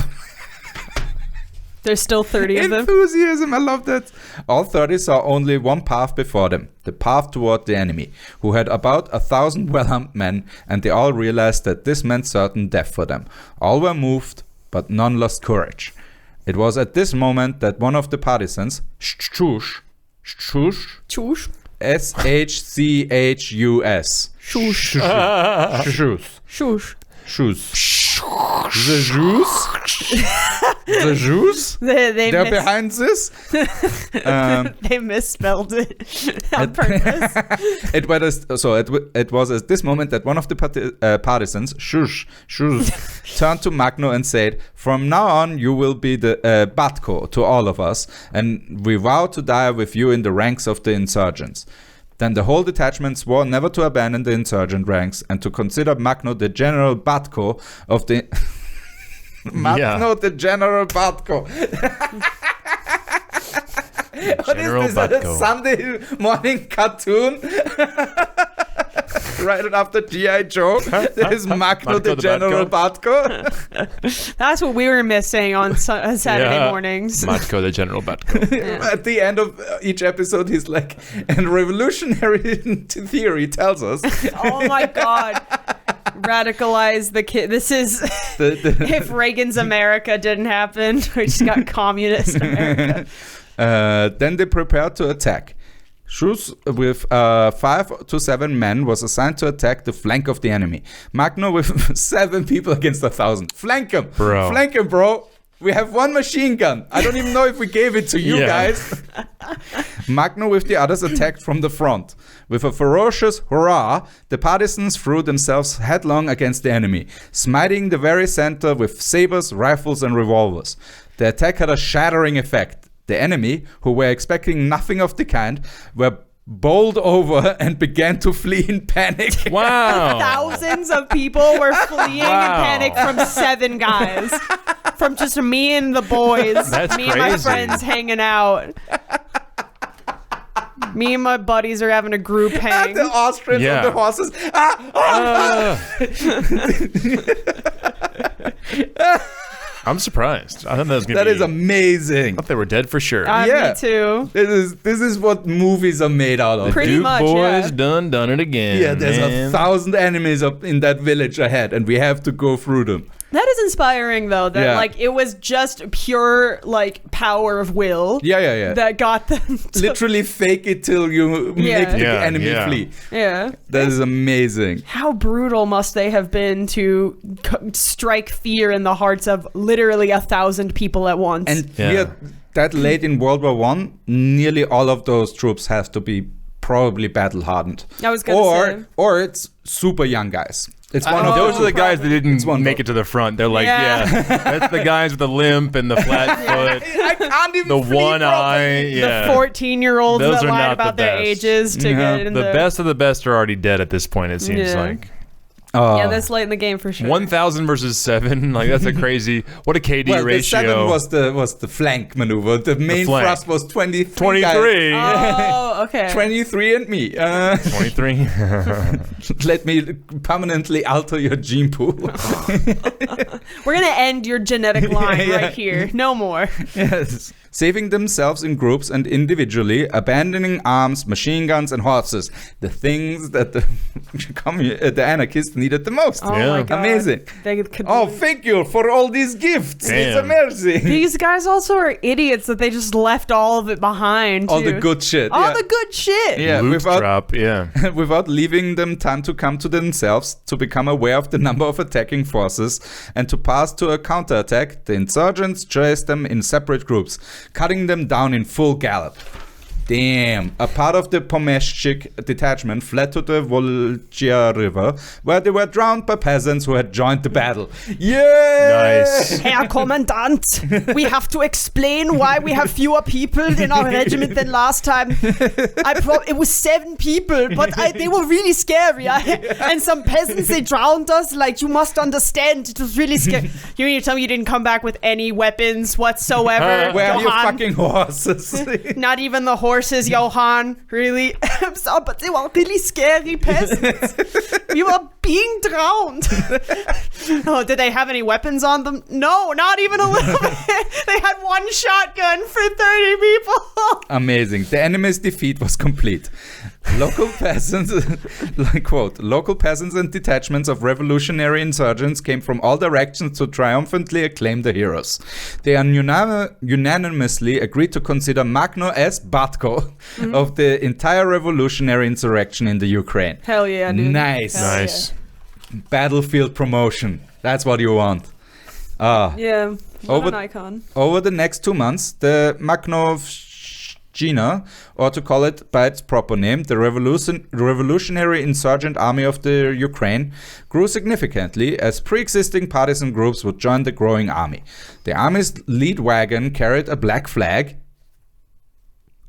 There's still 30 of them.
Enthusiasm, I love that. All 30 saw only one path before them, the path toward the enemy, who had about 1,000 well-armed men, and they all realized that this meant certain death for them. All were moved, but none lost courage. It was at this moment that one of the partisans, Schuss,
Chush.
S-H-C-H-U-S.
Shush.
Schuss.
Shush.
The Jews? The Jews? They're behind this?
They misspelled it on purpose.
It was at this moment that one of the partisans, Shush, turned to Makhno and said, "From now on, you will be the Batko to all of us, and we vow to die with you in the ranks of the insurgents." Then the whole detachment swore never to abandon the insurgent ranks and to consider Makhno the general Batko of the... Makhno the general Batko.
General
What is this?
Batko.
A Sunday morning cartoon? Right after G.I. Joe, there's Makhno the general Batko.
That's what we were missing on Saturday mornings.
Matko the general Batko.
At the end of each episode, he's like, and revolutionary theory tells us.
Oh my god. Radicalize the kid. This is if Reagan's America didn't happen, we just got communist America.
Then they prepared to attack. Schuss with 5 to 7 men was assigned to attack the flank of the enemy. Makhno with 7 people against 1,000. Flank him,
bro.
Flank him, bro. We have 1 machine gun. I don't even know if we gave it to you guys. Makhno with the others attacked from the front. With a ferocious hurrah, the partisans threw themselves headlong against the enemy, smiting the very center with sabers, rifles, and revolvers. The attack had a shattering effect. The enemy, who were expecting nothing of the kind, were bowled over and began to flee in panic.
Wow.
Thousands of people were fleeing in panic from 7 guys. From just me and the boys.
That's
me and my
crazy.
friends hanging out. Me and my buddies are having a group hang.
The Austrians on the horses.
I'm surprised. I thought that was going to be...
That is amazing.
I thought they were dead for sure.
Me too.
This is what movies are made out of.
Pretty
Duke
much,
boys
yeah.
done it again.
Yeah, there's
man.
1,000 enemies up in that village ahead, and we have to go through them.
That is inspiring, though, that, like, it was just pure, like, power of will that got them to...
Literally fake it till you make the enemy flee.
Yeah.
That is amazing.
How brutal must they have been to strike fear in the hearts of literally 1,000 people at once?
And that late in World War I, nearly all of those troops have to be probably battle-hardened.
I was going to say.
Or it's super young guys. It's one of
those are the guys that didn't make it to the front. They're like, that's the guys with the limp and the flat foot.
I can't even
the one eye.
The 14-year-olds that lied about their ages to get in
the best of the best are already dead at this point, it seems like.
Yeah, that's late in the game for sure.
1,000 versus 7, like that's a crazy. What a KD ratio.
The 7 was the flank maneuver. The main thrust was 23.
23.
Oh, okay.
23 and me.
23.
Let me permanently alter your gene pool.
We're gonna end your genetic line right here. No more.
Yes. Saving themselves in groups and individually, abandoning arms, machine guns, and horses. The things that the anarchists needed the most.
Oh my God.
Amazing. Thank you for all these gifts.
Damn.
It's amazing.
These guys also are idiots that they just left all of it behind.
All the good shit.
All the good shit.
Yeah,
without
without leaving them time to come to themselves, to become aware of the number of attacking forces, and to pass to a counterattack, the insurgents chased them in separate groups, cutting them down in full gallop. Damn. A part of the Pomeshchik detachment fled to the Volga River, where they were drowned by peasants who had joined the battle. Yeah!
Nice.
Herr Commandant, we have to explain why we have fewer people in our regiment than last time. It was 7 people, but they were really scary. And some peasants, they drowned us. Like, you must understand, it was really scary. You mean to tell me you didn't come back with any weapons whatsoever?
Where are your fucking horses?
Not even the horses, Johan. Really? I'm sorry, but they were really scary peasants. We were being drowned. Oh, did they have any weapons on them? No, not even a little bit. They had one shotgun for 30 people.
Amazing. The enemy's defeat was complete. Local peasants, quote, local peasants and detachments of revolutionary insurgents came from all directions to triumphantly acclaim the heroes. They unanimously agreed to consider Makhno as Batko of the entire revolutionary insurrection in the Ukraine.
Hell yeah, dude.
Nice. Battlefield promotion. That's what you want.
Yeah, what an icon.
Over the next 2 months, the Makhnovshchina, or to call it by its proper name, the Revolutionary Insurgent Army of the Ukraine, grew significantly as pre-existing partisan groups would join the growing army. The army's lead wagon carried a black flag,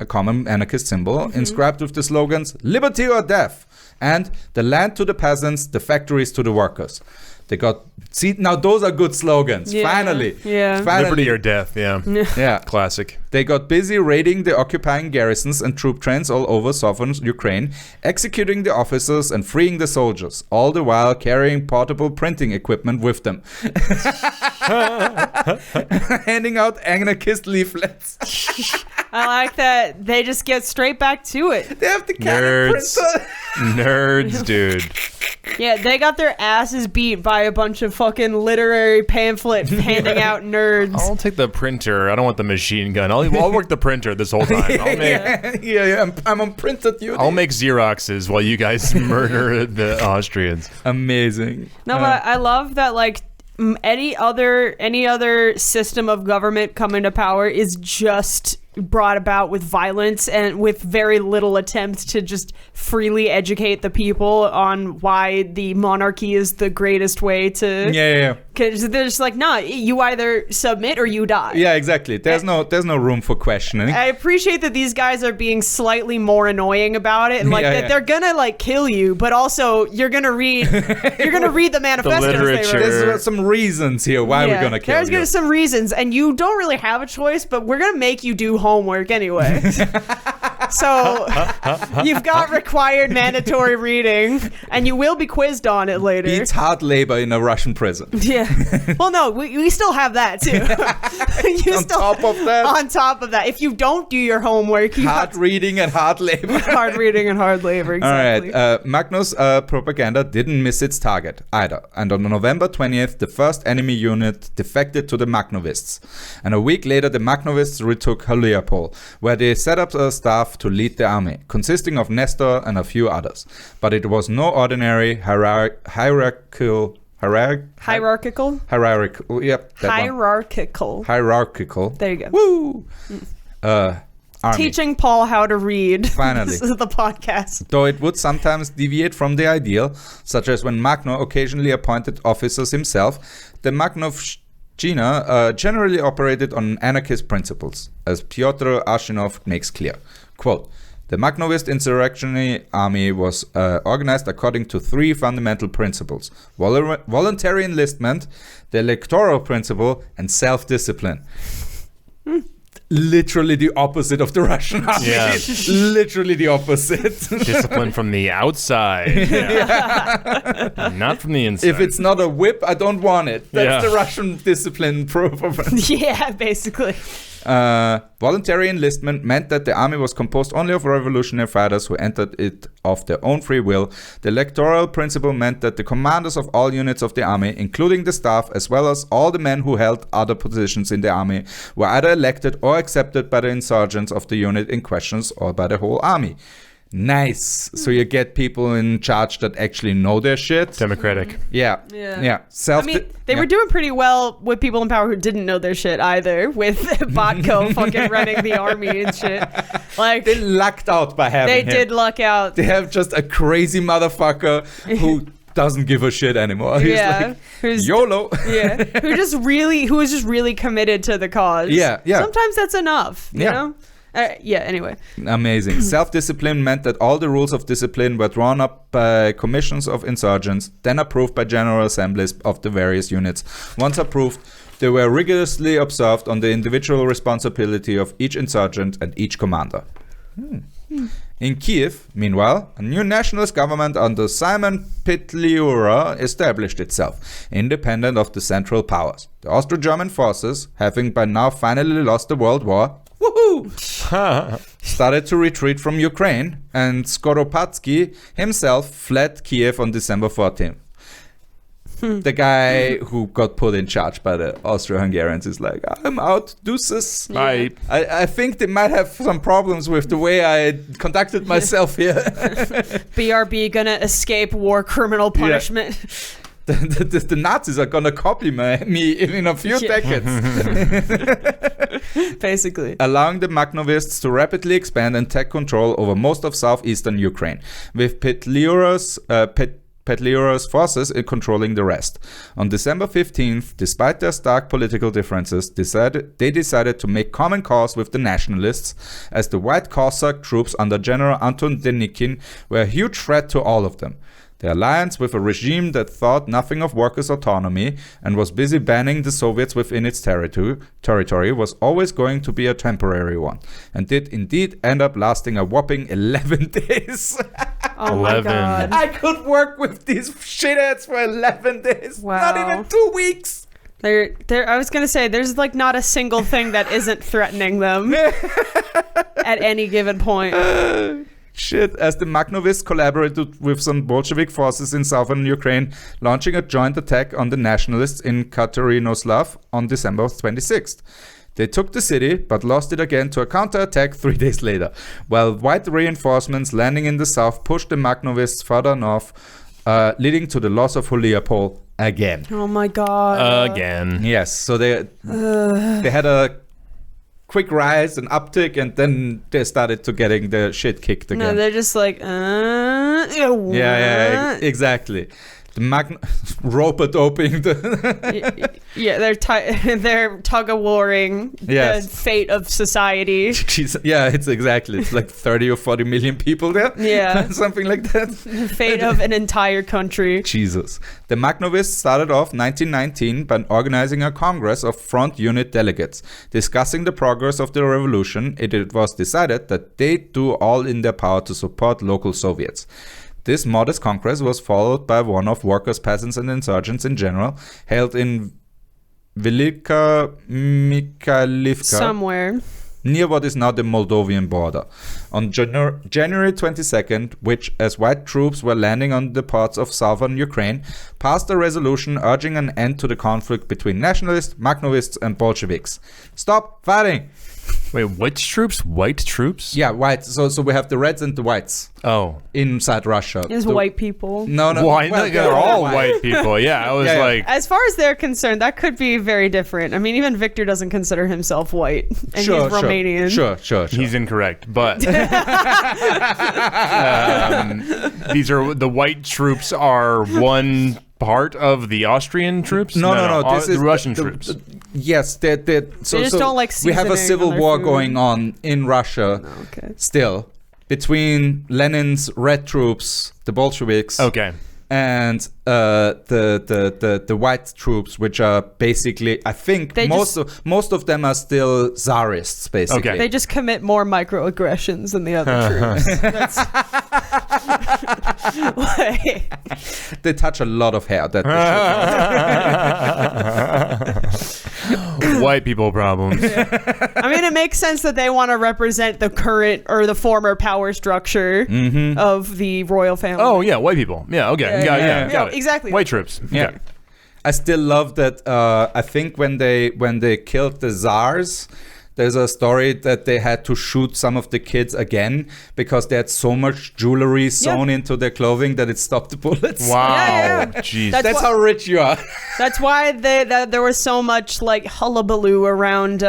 a common anarchist symbol, inscribed with the slogans, "Liberty or death," and "The land to the peasants, the factories to the workers." They got... See, now those are good slogans.
Yeah.
Finally.
Liberty or death, yeah. Classic.
They got busy raiding the occupying garrisons and troop trains all over southern Ukraine, executing the officers and freeing the soldiers, all the while carrying portable printing equipment with them. Handing out anarchist leaflets.
I like that they just get straight back to it.
They have the cannon printer.
Nerds, dude.
Yeah, they got their asses beat by a bunch of fucking literary pamphlet handing out nerds.
I'll take the printer. I don't want the machine gun. I'll work the printer this whole time.
I'm on printer duty.
I'll make Xeroxes while you guys murder the Austrians.
Amazing.
No, but I love that, like, any other system of government coming to power is just brought about with violence and with very little attempt to just freely educate the people on why the monarchy is the greatest way to...
Yeah.
Because they're just like, nah, you either submit or you die.
Yeah, exactly. There's no room for questioning.
I appreciate that these guys are being slightly more annoying about it, and like that they're gonna like kill you, but also you're gonna read the manifesto.
The literature.
There's some reasons here why we're gonna kill you.
There's some reasons, and you don't really have a choice, but we're gonna make you do homework anyway. So you've got required mandatory reading, and you will be quizzed on it later.
Beats hard labor in a Russian prison.
Yeah. Well, no, we still have that too.
On top of that?
On top of that, if you don't do your homework, you
Hard reading and hard labor.
hard reading and hard labor. Exactly.
All right. Makhno's propaganda didn't miss its target either. And on November 20th, the first enemy unit defected to the Makhnovists. And a week later, the Makhnovists retook Heliopol, where they set up a staff to lead the army, consisting of Nestor and a few others. But it was no ordinary hierarchical. Yep. Hierarchical.
There you go.
Woo! Army.
Teaching Paul how to read.
Finally.
This is the podcast.
Though it would sometimes deviate from the ideal, such as when Makhno occasionally appointed officers himself, the Makhnovshchina generally operated on anarchist principles, as Pyotr Ashinov makes clear. Quote, the Makhnovist insurrectionary army was organized according to three fundamental principles: voluntary enlistment, the electoral principle, and self-discipline. Literally the opposite of the Russian army.
Yeah.
Literally the opposite.
Discipline from the outside. Yeah. Not from the inside.
If it's not a whip, I don't want it. That's
Yeah.
the Russian discipline.
Yeah, basically.
Voluntary enlistment meant that the army was composed only of revolutionary fighters who entered it of their own free will. The electoral principle meant that the commanders of all units of the army, including the staff, as well as all the men who held other positions in the army, were either elected or accepted by the insurgents of the unit in questions or by the whole army. Nice. So you get people in charge that actually know their shit.
Democratic.
Yeah.
I mean, they were doing pretty well with people in power who didn't know their shit either, with Botko fucking running the army and shit. Like,
They lucked out by having
they
him.
did luck out.
They have just a crazy motherfucker who doesn't give a shit anymore. He's like,
who's
YOLO.
yeah, who was just really committed to the cause.
Yeah.
Sometimes that's enough, you
Yeah.
know? Anyway.
Amazing. Self-discipline meant that all the rules of discipline were drawn up by commissions of insurgents, then approved by general assemblies of the various units. Once approved, they were rigorously observed on the individual responsibility of each insurgent and each commander. In Kiev, meanwhile, a new nationalist government under Simon Petliura established itself, independent of the central powers. The Austro-German forces, having by now finally lost the World War, started to retreat from Ukraine, and Skoropadsky himself fled Kiev on December 14th. The guy who got put in charge by the Austro-Hungarians is like, I'm out, deuces.
Bye.
I think they might have some problems with the way I conducted myself here.
BRB gonna escape war criminal punishment.
The Nazis are gonna copy me in a few decades.
Basically.
Allowing the Makhnovists to rapidly expand and take control over most of southeastern Ukraine, with Petliura's forces in controlling the rest. On December 15th, despite their stark political differences, they decided to make common cause with the nationalists, as the White Cossack troops under General Anton Denikin were a huge threat to all of them. The alliance with a regime that thought nothing of workers' autonomy and was busy banning the Soviets within its territory was always going to be a temporary one, and did indeed end up lasting a whopping 11 days.
Oh my
11.
god.
I could work with these shitheads for 11 days.
Wow.
Not even 2 weeks.
I was gonna say, there's like not a single thing that isn't threatening them at any given point.
Shit, as the Makhnovists collaborated with some Bolshevik forces in southern Ukraine, launching a joint attack on the nationalists in Katerinoslav on December 26th. They took the city, but lost it again to a counterattack 3 days later, while white reinforcements landing in the south pushed the Makhnovists further north, leading to the loss of Heliopol again.
Oh my god.
Again.
Yes, so they had a quick rise and uptick, and then they started to getting the shit kicked again.
No, they're just like,
Yeah, exactly. rope-a-doping the
Yeah, they're tug-of-warring
Yes.
the fate of society.
it's like 30 or 40 million people there.
Yeah.
Something like that.
Fate of an entire country.
Jesus. The Makhnovists started off 1919 by organizing a congress of front unit delegates. Discussing the progress of the revolution, it was decided that they do all in their power to support local Soviets. This modest congress was followed by one of workers, peasants, and insurgents in general, held in Velika Mikhailivka,
Somewhere.
near what is now the Moldovan border. On January 22nd, which, as white troops were landing on the parts of southern Ukraine, passed a resolution urging an end to the conflict between nationalists, Makhnovists, and Bolsheviks. Stop fighting!
Wait, which troops? White troops?
Yeah, white. So we have the reds and the whites
Oh.
inside Russia.
Is white people.
No.
Why?
Well,
They're all white people. Yeah, I was
Yeah, yeah.
like,
As far as they're concerned, that could be very different. I mean, even Victor doesn't consider himself white, and
Sure,
he's Romanian.
Sure.
he's incorrect. But these are the white troops are one part of the Austrian troops.
No. This
the
is
Russian troops.
Yes, they
just don't like
we have a
seasoning
civil
on their
war
food.
going on in Russia
Okay.
still between Lenin's red troops, the Bolsheviks,
Okay.
and the white troops, which are basically, I think
They
most of them are still czarists, basically.
Okay.
They just commit more microaggressions than the other troops. That's Like,
They touch a lot of hair. That
White people problems.
I mean, it makes sense that they want to represent the current or the former power structure of the royal family.
Oh yeah, white people. Yeah. Okay. Got it.
Exactly.
White troops.
Yeah.
Okay.
I still love that. I think when they killed the czars, there's a story that they had to shoot some of the kids again because they had so much jewelry sewn into their clothing that it stopped the bullets.
Wow.
Yeah.
Jeez.
That's how rich you are.
That's why there was so much like hullabaloo around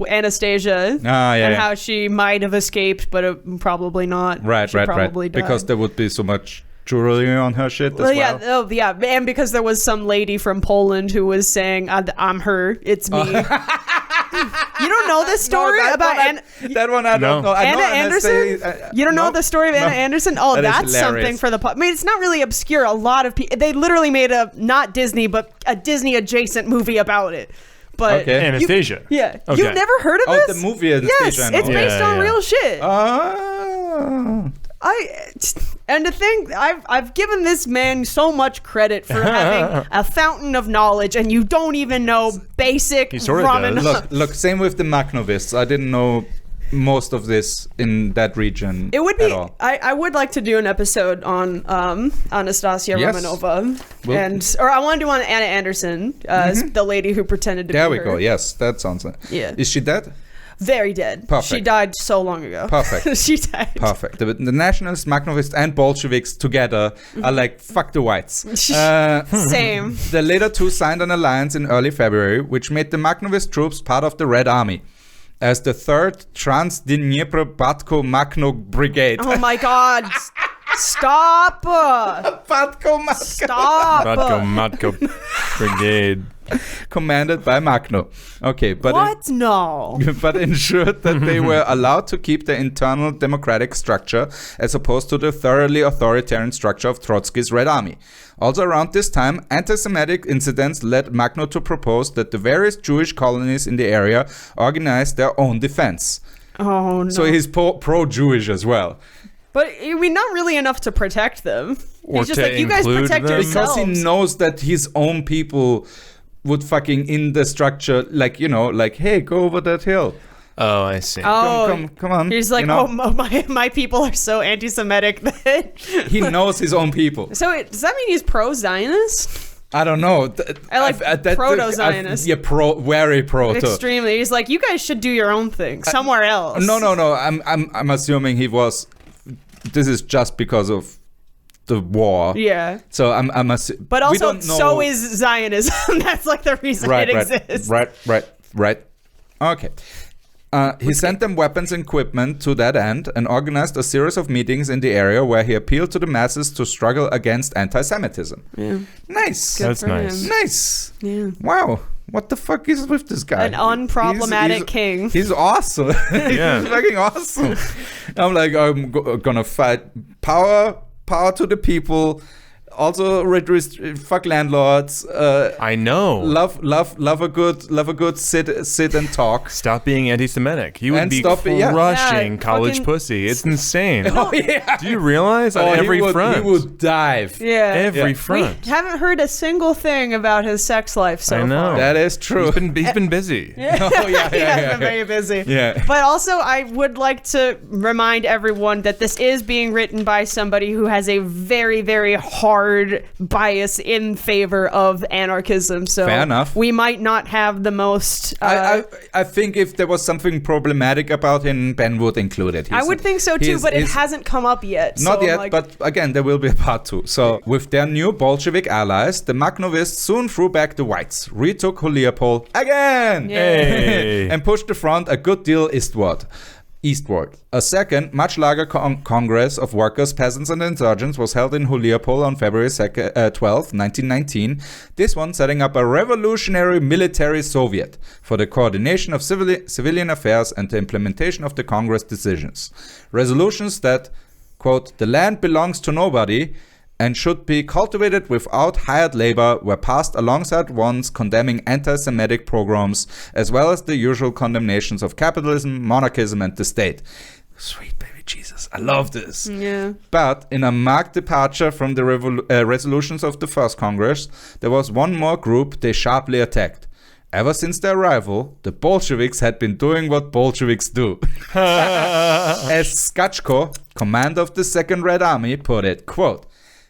Anastasia and how she might have escaped, but probably not.
Right.
Probably died.
Because there would be so much jewelry on her shit as well.
Yeah, and because there was some lady from Poland who was saying, "I'm her, it's me." You don't know this story about
that one I don't know. I
Anna
know
Anderson? You don't know the story of Anna Anderson? Oh,
That is
that's something
hilarious.
for the... I mean, it's not really obscure. A lot of people... They literally made not Disney, but a Disney-adjacent movie about it. But
Okay.
Anastasia.
Yeah.
Okay.
You've never heard of
Oh,
this?
the movie Anastasia.
Yes,
I know.
it's based on
Yeah.
real shit.
Oh.
And to think, I've given this man so much credit for having a fountain of knowledge, and you don't even know basic
He sorta
ramen.
does.
Look, same with the Makhnovists. I didn't know most of this in that region.
It would
at
be.
all.
I would like to do an episode on Anastasia
Yes.
Romanova,
Well-
or I want to do on Anna Anderson, the lady who pretended to
There
be
we
her.
go. Yes, that sounds nice.
Yeah.
Is she dead?
Very dead.
Perfect.
She died so long ago.
Perfect.
She died.
Perfect. The nationalists, Makhnovists, and Bolsheviks together are like, fuck the whites.
Same.
The later two signed an alliance in early February, which made the Makhnovist troops part of the Red Army as the 3rd Trans-Dnipro-Batko-Makhno Brigade.
Oh my God. Stop.
Batko-Makhno.
Stop.
Matko Brigade.
Commanded by Makhno. Okay, but
What? No.
but ensured that they were allowed to keep the internal democratic structure as opposed to the thoroughly authoritarian structure of Trotsky's Red Army. Also around this time, anti-Semitic incidents led Makhno to propose that the various Jewish colonies in the area organize their own defense.
Oh no.
So he's pro-Jewish as well.
But I mean, not really enough to protect them.
Or
He's just
to
like, you guys
include
protect
them?
yourselves.
Because he knows that his own people would fucking in the structure, like, like, hey, go over that hill.
Oh, I see.
Oh,
Come on.
He's like, my people are so anti-Semitic that
He knows his own people.
So does that mean he's pro-Zionist?
I don't know.
I like proto-Zionist.
Yeah, very proto.
Extremely. He's like, you guys should do your own thing somewhere else.
No. I'm assuming he was. This is just because of the war.
Yeah.
So I'm
But
we
also,
don't know.
so is Zionism. That's like the reason it exists.
Right. Okay. He sent them weapons and equipment to that end and organized a series of meetings in the area where he appealed to the masses to struggle against anti-Semitism.
Yeah.
Nice.
That's nice.
Nice.
Yeah.
Wow. What the fuck is with this guy?
An unproblematic king.
He's awesome.
Yeah.
He's fucking awesome. I'm like, I'm gonna fight power to the people. Also, fuck landlords.
I know.
Love a good sit and talk.
Stop being anti-Semitic. You would
And
be
stop it, yeah.
crushing
Yeah,
college
fucking-
pussy. It's insane.
Oh yeah.
Do you realize on every front?
He would dive.
Yeah.
Every
Yeah.
front.
We haven't heard a single thing about his sex life so
I know.
far.
That is true.
He's been busy.
Oh yeah,
He has been very busy.
Yeah.
But also, I would like to remind everyone that this is being written by somebody who has a very, very hard bias in favor of anarchism. So
Fair enough.
we might not have the most.
I think if there was something problematic about him, Ben would include it.
I would think so too, but it hasn't come up yet.
Not
so
yet,
like,
but again, there will be a part 2. So, with their new Bolshevik allies, the Makhnovists soon threw back the whites, retook Huliapol again,
Hey.
and pushed the front a good deal eastward. A second, much larger Congress of workers, peasants, and insurgents was held in Huliapol on February 12, 1919. This one setting up a revolutionary military soviet for the coordination of civilian affairs and the implementation of the Congress decisions. Resolutions that, quote, the land belongs to nobody and should be cultivated without hired labor were passed alongside ones condemning anti-Semitic pogroms, as well as the usual condemnations of capitalism, monarchism, and the state. Sweet baby Jesus, I love this.
yeah.
But in a marked departure from the resolutions of the first Congress, there was one more group they sharply attacked. Ever since their arrival, the Bolsheviks had been doing what Bolsheviks do. As Skachko, commander of the Second Red Army, put it, quote,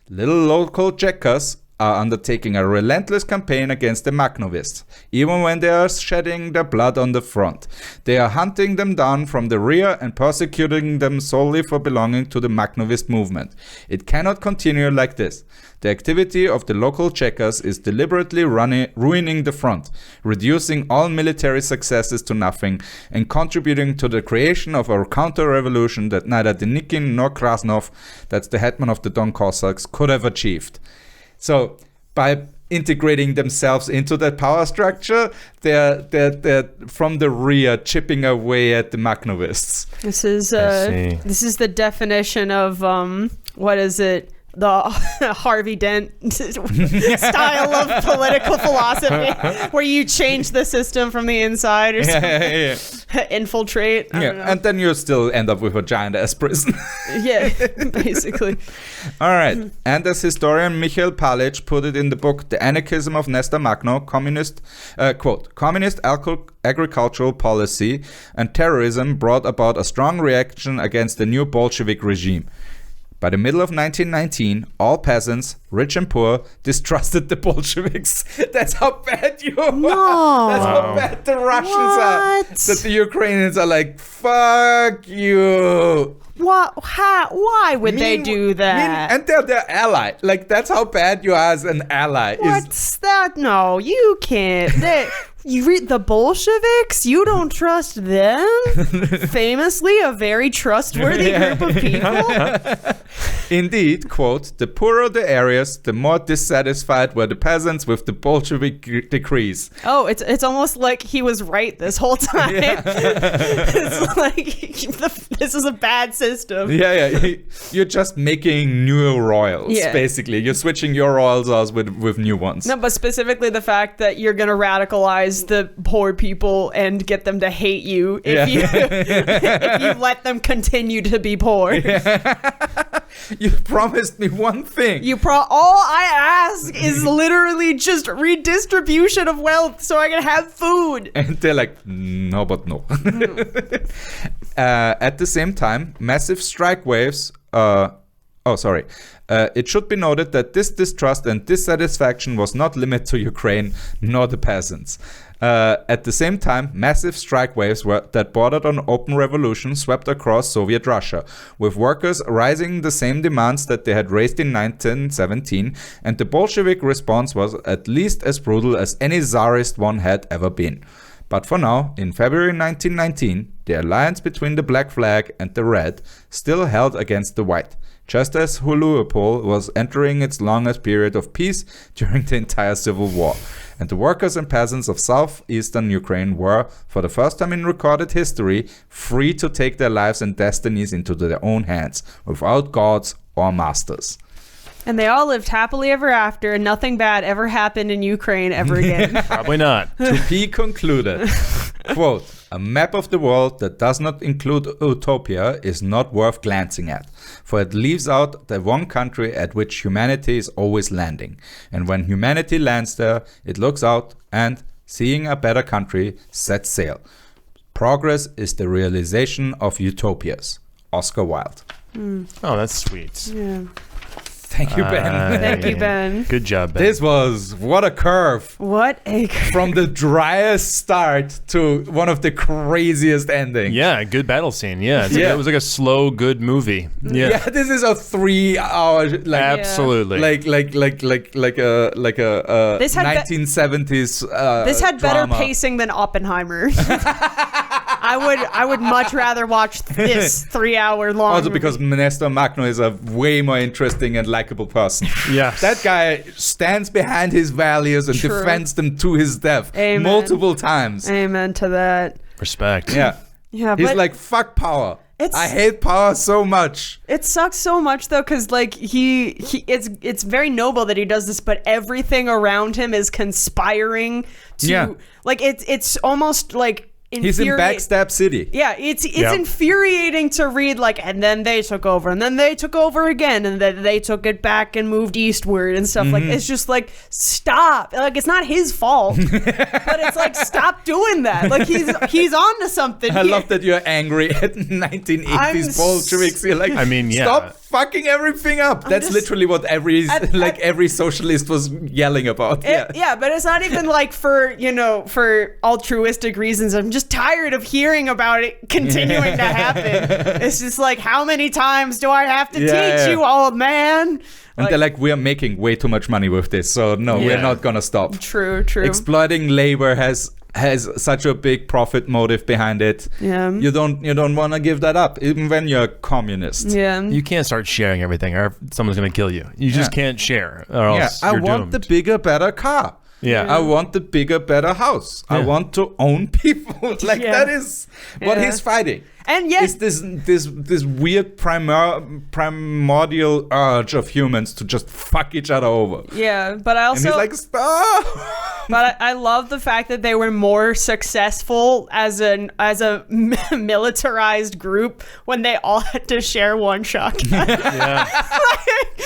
little local Czechs are undertaking a relentless campaign against the Makhnovists, even when they are shedding their blood on the front. They are hunting them down from the rear and persecuting them solely for belonging to the Makhnovist movement. It cannot continue like this. The activity of the local Czechs is deliberately ruining the front, reducing all military successes to nothing, and contributing to the creation of a counter-revolution that neither Denikin nor Krasnov, that's the headman of the Don Cossacks, could have achieved. So, by integrating themselves into that power structure, they're from the rear chipping away at the Makhnovists.
This is
see.
this is the definition of what is it? The Harvey Dent style of political philosophy, where you change the system from the inside or something. Infiltrate. I don't know.
And then you still end up with a giant ass prison.
Yeah, basically.
All right. And as historian Michael Palic put it in the book The Anarchism of Nestor Makhno, quote, communist agricultural policy and terrorism brought about a strong reaction against the new Bolshevik regime. By the middle of 1919, all peasants, rich and poor, distrusted the Bolsheviks. That's how bad you are.
No.
That's how bad the Russians are.
What?
That the Ukrainians are like, fuck you.
What? Why would they do that?
And they're their ally. Like, that's how bad you are as an ally.
What's that? No, you can't. You read the Bolsheviks? You don't trust them? Famously, a very trustworthy group of people?
Indeed, quote, the poorer the areas, the more dissatisfied were the peasants with the Bolshevik decrees.
Oh, it's almost like he was right this whole time. It's like, this is a bad system.
Yeah. You're just making new royals,
Yeah.
basically. You're switching your royals out with new ones.
No, but specifically the fact that you're going to radicalize the poor people and get them to hate you if you let them continue to be poor.
You promised me one thing.
All I ask is literally just redistribution of wealth so I can have food.
And they're like, no, but no. At the same time, massive strike waves. It should be noted that this distrust and dissatisfaction was not limited to Ukraine nor the peasants. At the same time, massive strike waves that bordered on open revolution swept across Soviet Russia, with workers raising the same demands that they had raised in 1917, and the Bolshevik response was at least as brutal as any Tsarist one had ever been. But for now, in February 1919, the alliance between the black flag and the red still held against the white, just as Leopold was entering its longest period of peace during the entire Civil War. And the workers and peasants of southeastern Ukraine were, for the first time in recorded history, free to take their lives and destinies into their own hands, without gods or masters.
And they all lived happily ever after, and nothing bad ever happened in Ukraine ever again.
Probably not.
To be concluded. Quote, a map of the world that does not include utopia is not worth glancing at, for it leaves out the one country at which humanity is always landing. And when humanity lands there, it looks out and, seeing a better country, sets sail. Progress is the realization of utopias. Oscar Wilde.
Oh, that's sweet.
Yeah.
Thank you, Ben.
Thank you, Ben.
Good job, Ben.
This was, what a curve.
What a
From the driest start to one of the craziest endings.
Yeah, good battle scene. Yeah,
Yeah.
It was like a slow, good movie. Yeah,
This is a 3 hour like
absolutely.
like a
This had
1970s
This had better
drama.
pacing than Oppenheimer. I would much rather watch this 3 hour long.
Also because Nestor Makhno is a way more interesting and likable person.
Yes.
That guy stands behind his values and
True.
defends them to his death
Amen.
multiple times.
Amen to that.
Respect.
Yeah.
Yeah,
He's
but
like, fuck power.
It's-
I hate power so much.
it sucks so much though, because like it's very noble that he does this, but everything around him is conspiring to
Yeah.
like it's almost like
He's in Backstab City.
Yeah, it's
Yeah.
infuriating to read, like, and then they took over, and then they took over again, and then they took it back and moved eastward and stuff. Like, it's just like, stop. Like, it's not his fault, but it's like, stop doing that. Like, he's on to something.
I love that you're angry at 1980s Bolsheviks. You're like,
I mean, yeah.
stop fucking everything up. That's
just-
literally what every socialist was yelling about.
Yeah, but it's not even like for altruistic reasons. I'm just tired of hearing about it continuing to happen. It's just like, how many times do I have to teach you, old man?
And they're like, we're making way too much money with this, so no, we're
Yeah.
not gonna stop.
True.
Exploiting labor has such a big profit motive behind it.
Yeah.
You don't want to give that up, even when you're a communist.
Yeah.
You can't start sharing everything, or someone's gonna kill you. You just
Yeah.
can't share, or else
I
you're
want
doomed.
the bigger, better car.
Yeah.
I want the bigger, better house. I
Yeah.
want to own people. Like
Yeah.
that is what
Yeah.
he's fighting.
And yet,
It's this weird primordial urge of humans to just fuck each other over.
yeah, but I
And
also
he's like, stop.
but I love the fact that they were more successful as a militarized group when they all had to share one shotgun.
Yeah.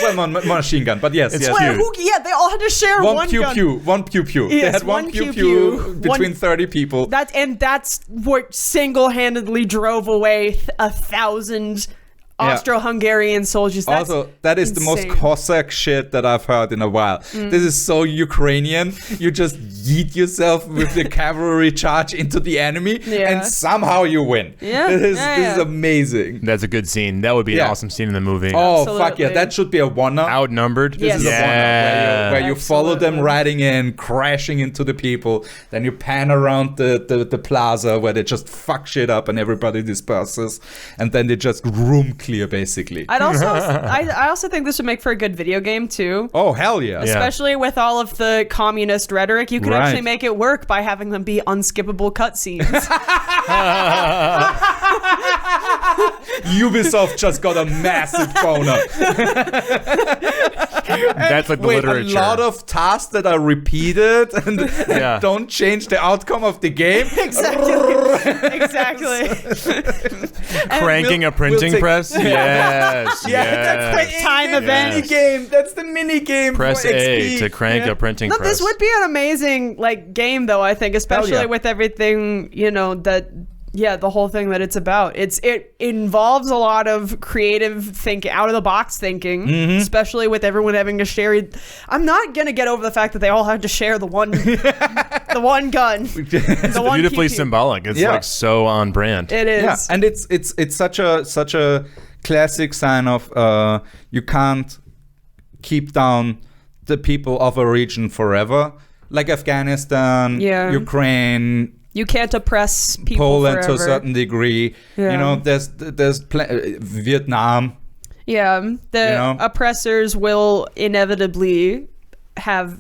Well, machine gun, but yes,
It's
yes.
cute.
They all had to share one
One pew
gun.
pew, one pew pew. They
Yes,
had one
one
pew
pew
pew
pew.
between
One-
30 people.
That's what single-handedly drove away 1,000 Austro-Hungarian soldiers. That's
Also, that is the most
insane.
Cossack shit that I've heard in a while. This is so Ukrainian. You just yeet yourself with the cavalry charge into the enemy,
Yeah.
and somehow you win.
Yeah,
This
yeah.
is amazing.
That's a good scene. That would be an
Yeah.
awesome scene in the movie.
Oh, fuck yeah.
Absolutely.
That should be a one-up.
Outnumbered.
Yes.
This is a one-up where you follow them
Absolutely.
riding in, crashing into the people. Then you pan around the plaza where they just fuck shit up and everybody disperses. And then they just room clear, basically.
I also think this would make for a good video game too.
Oh, hell yeah.
Yeah.
Especially with all of the communist rhetoric, you could
Right.
actually make it work by having them be unskippable cutscenes.
Ubisoft just got a massive boner.
That's like the
Wait,
literature.
a lot of tasks that are repeated and
Yeah.
don't change the outcome of the game.
Exactly.
Cranking a printing
take-
press. Yes.
Yeah,
yes.
that's the
Time event.
mini game. That's the mini game.
Press
for
A
XP.
to crank a printing
No,
press.
this would be an amazing game though, I think, especially
yeah.
with everything, the whole thing that it's about. It involves a lot of creative thinking, out of the box thinking, especially with everyone having to share. I'm not going to get over the fact that they all had to share the one the one gun. The one
beautifully
pew-pew.
symbolic. It's
Yeah.
like so on brand.
It is.
Yeah, and it's such a classic sign of you can't keep down the people of a region forever, like Afghanistan,
Yeah.
Ukraine,
You can't oppress people
Poland
forever.
to a certain degree.
Yeah.
You know, there's Vietnam.
Yeah, the
You know?
oppressors will inevitably have.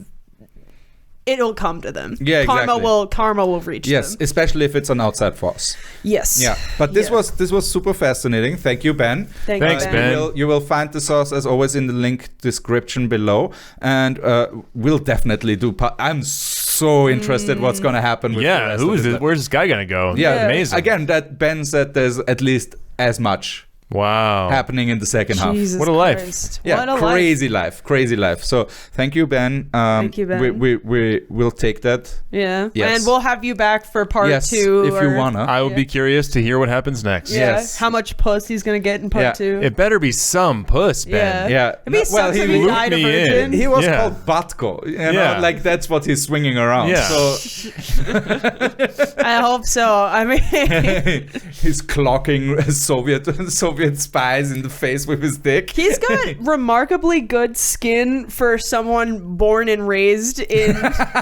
It'll come to them.
Yeah, exactly.
Karma will reach
Yes,
them.
especially if it's an outside force.
Yes.
Yeah, but this
Yeah.
was super fascinating. Thank you, Ben.
Thanks, Ben.
You will find the source as always in the link description below, and we'll definitely do. I'm so interested what's gonna happen. With the
Yeah,
rest
who
of
is
it.
this? Where's this guy gonna go?
Yeah,
Amazing.
Again, that Ben said there's at least as much
Wow.
happening in the second half.
Jesus
What a life.
Christ.
Yeah,
What a
crazy life. So thank you, Ben.
Thank you, Ben.
We will take that.
Yeah.
Yes.
And we'll have you back for part
Yes,
2.
if you wanna.
I would be curious to hear what happens next.
Yeah.
Yes.
How much puss he's gonna get in part
Yeah.
2.
It better be some puss, Ben.
Yeah.
If he sucks if he
looped
died a
me in.
virgin.
He was
Yeah.
called Batko. You know,
Yeah.
like that's what he's swinging around.
Yeah.
So
I hope so. I mean,
he's clocking Soviet spies in the face with his dick.
he's got remarkably good skin for someone born and raised in.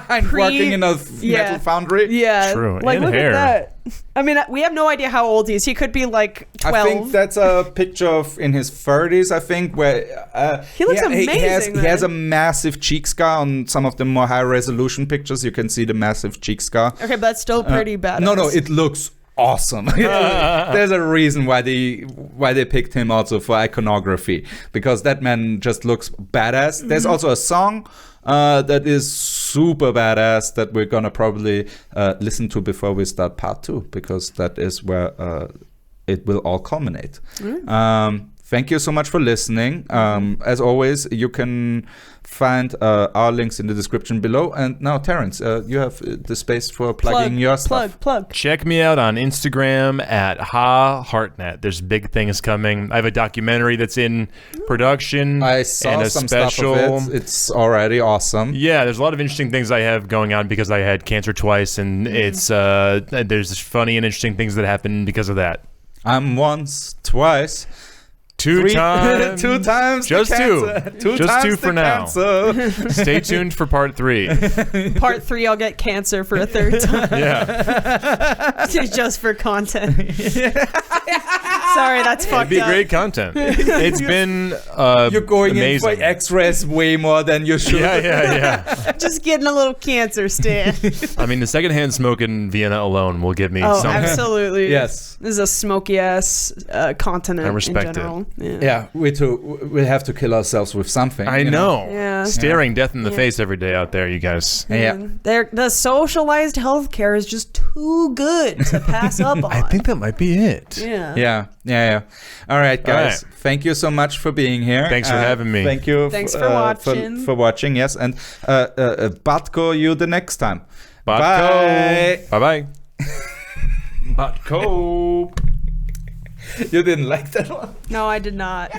And working in a
Yeah.
metal foundry.
Yeah.
True.
Like,
And
look
hair.
at that. I mean, we have no idea how old he is. He could be like 12.
I think that's a picture of in his 30s. I think where
He looks
He
amazing,
has a
man.
massive cheek scar on some of the more high resolution pictures. You can see the massive cheek scar.
Okay, but that's still pretty bad.
No, it looks awesome. There's a reason why they picked him also for iconography, because that man just looks badass. There's also a song that is super badass that we're gonna probably listen to before we start part 2, because that is where it will all culminate. Thank you so much for listening. As always, you can find our links in the description below. And now, Terence, you have the space for plugging your stuff.
Plug.
Check me out on Instagram at Hartnett. There's big things coming. I have a documentary that's in production.
I saw
and a
some
special.
stuff of it. It's already awesome.
Yeah, there's a lot of interesting things I have going on because I had cancer twice, and it's there's funny and interesting things that happen because of that.
I'm once, twice.
2 times.
2 times.
Just
the
2.
cancer. 2
Just
times
2
the
for now.
cancer.
Stay tuned for part 3.
Part 3, I'll get cancer for a third time.
Yeah.
Just for content. Sorry, that's
It'd
fucked
be
up.
great content. It's been
You're going
amazing.
in for X-rays way more than you should.
Yeah.
Just getting a little cancer, Stan.
I mean, the secondhand smoke in Vienna alone will give me
Oh,
something.
absolutely.
Yes.
This is a smoky ass continent.
I respect
in general. It.
Yeah, we have to kill ourselves with something.
I
you
know.
Yeah.
Staring death in the face every day out there, you guys.
Yeah.
The socialized healthcare is just too good to pass up on.
I think that might be it.
Yeah.
Yeah. All right, guys.
All right.
Thank you so much for being here.
Thanks for having me.
Thank you.
Thanks for watching.
For watching, yes. And Batko, you the next time.
Bye. Bye. Batko.
You didn't like that one?
No, I did not.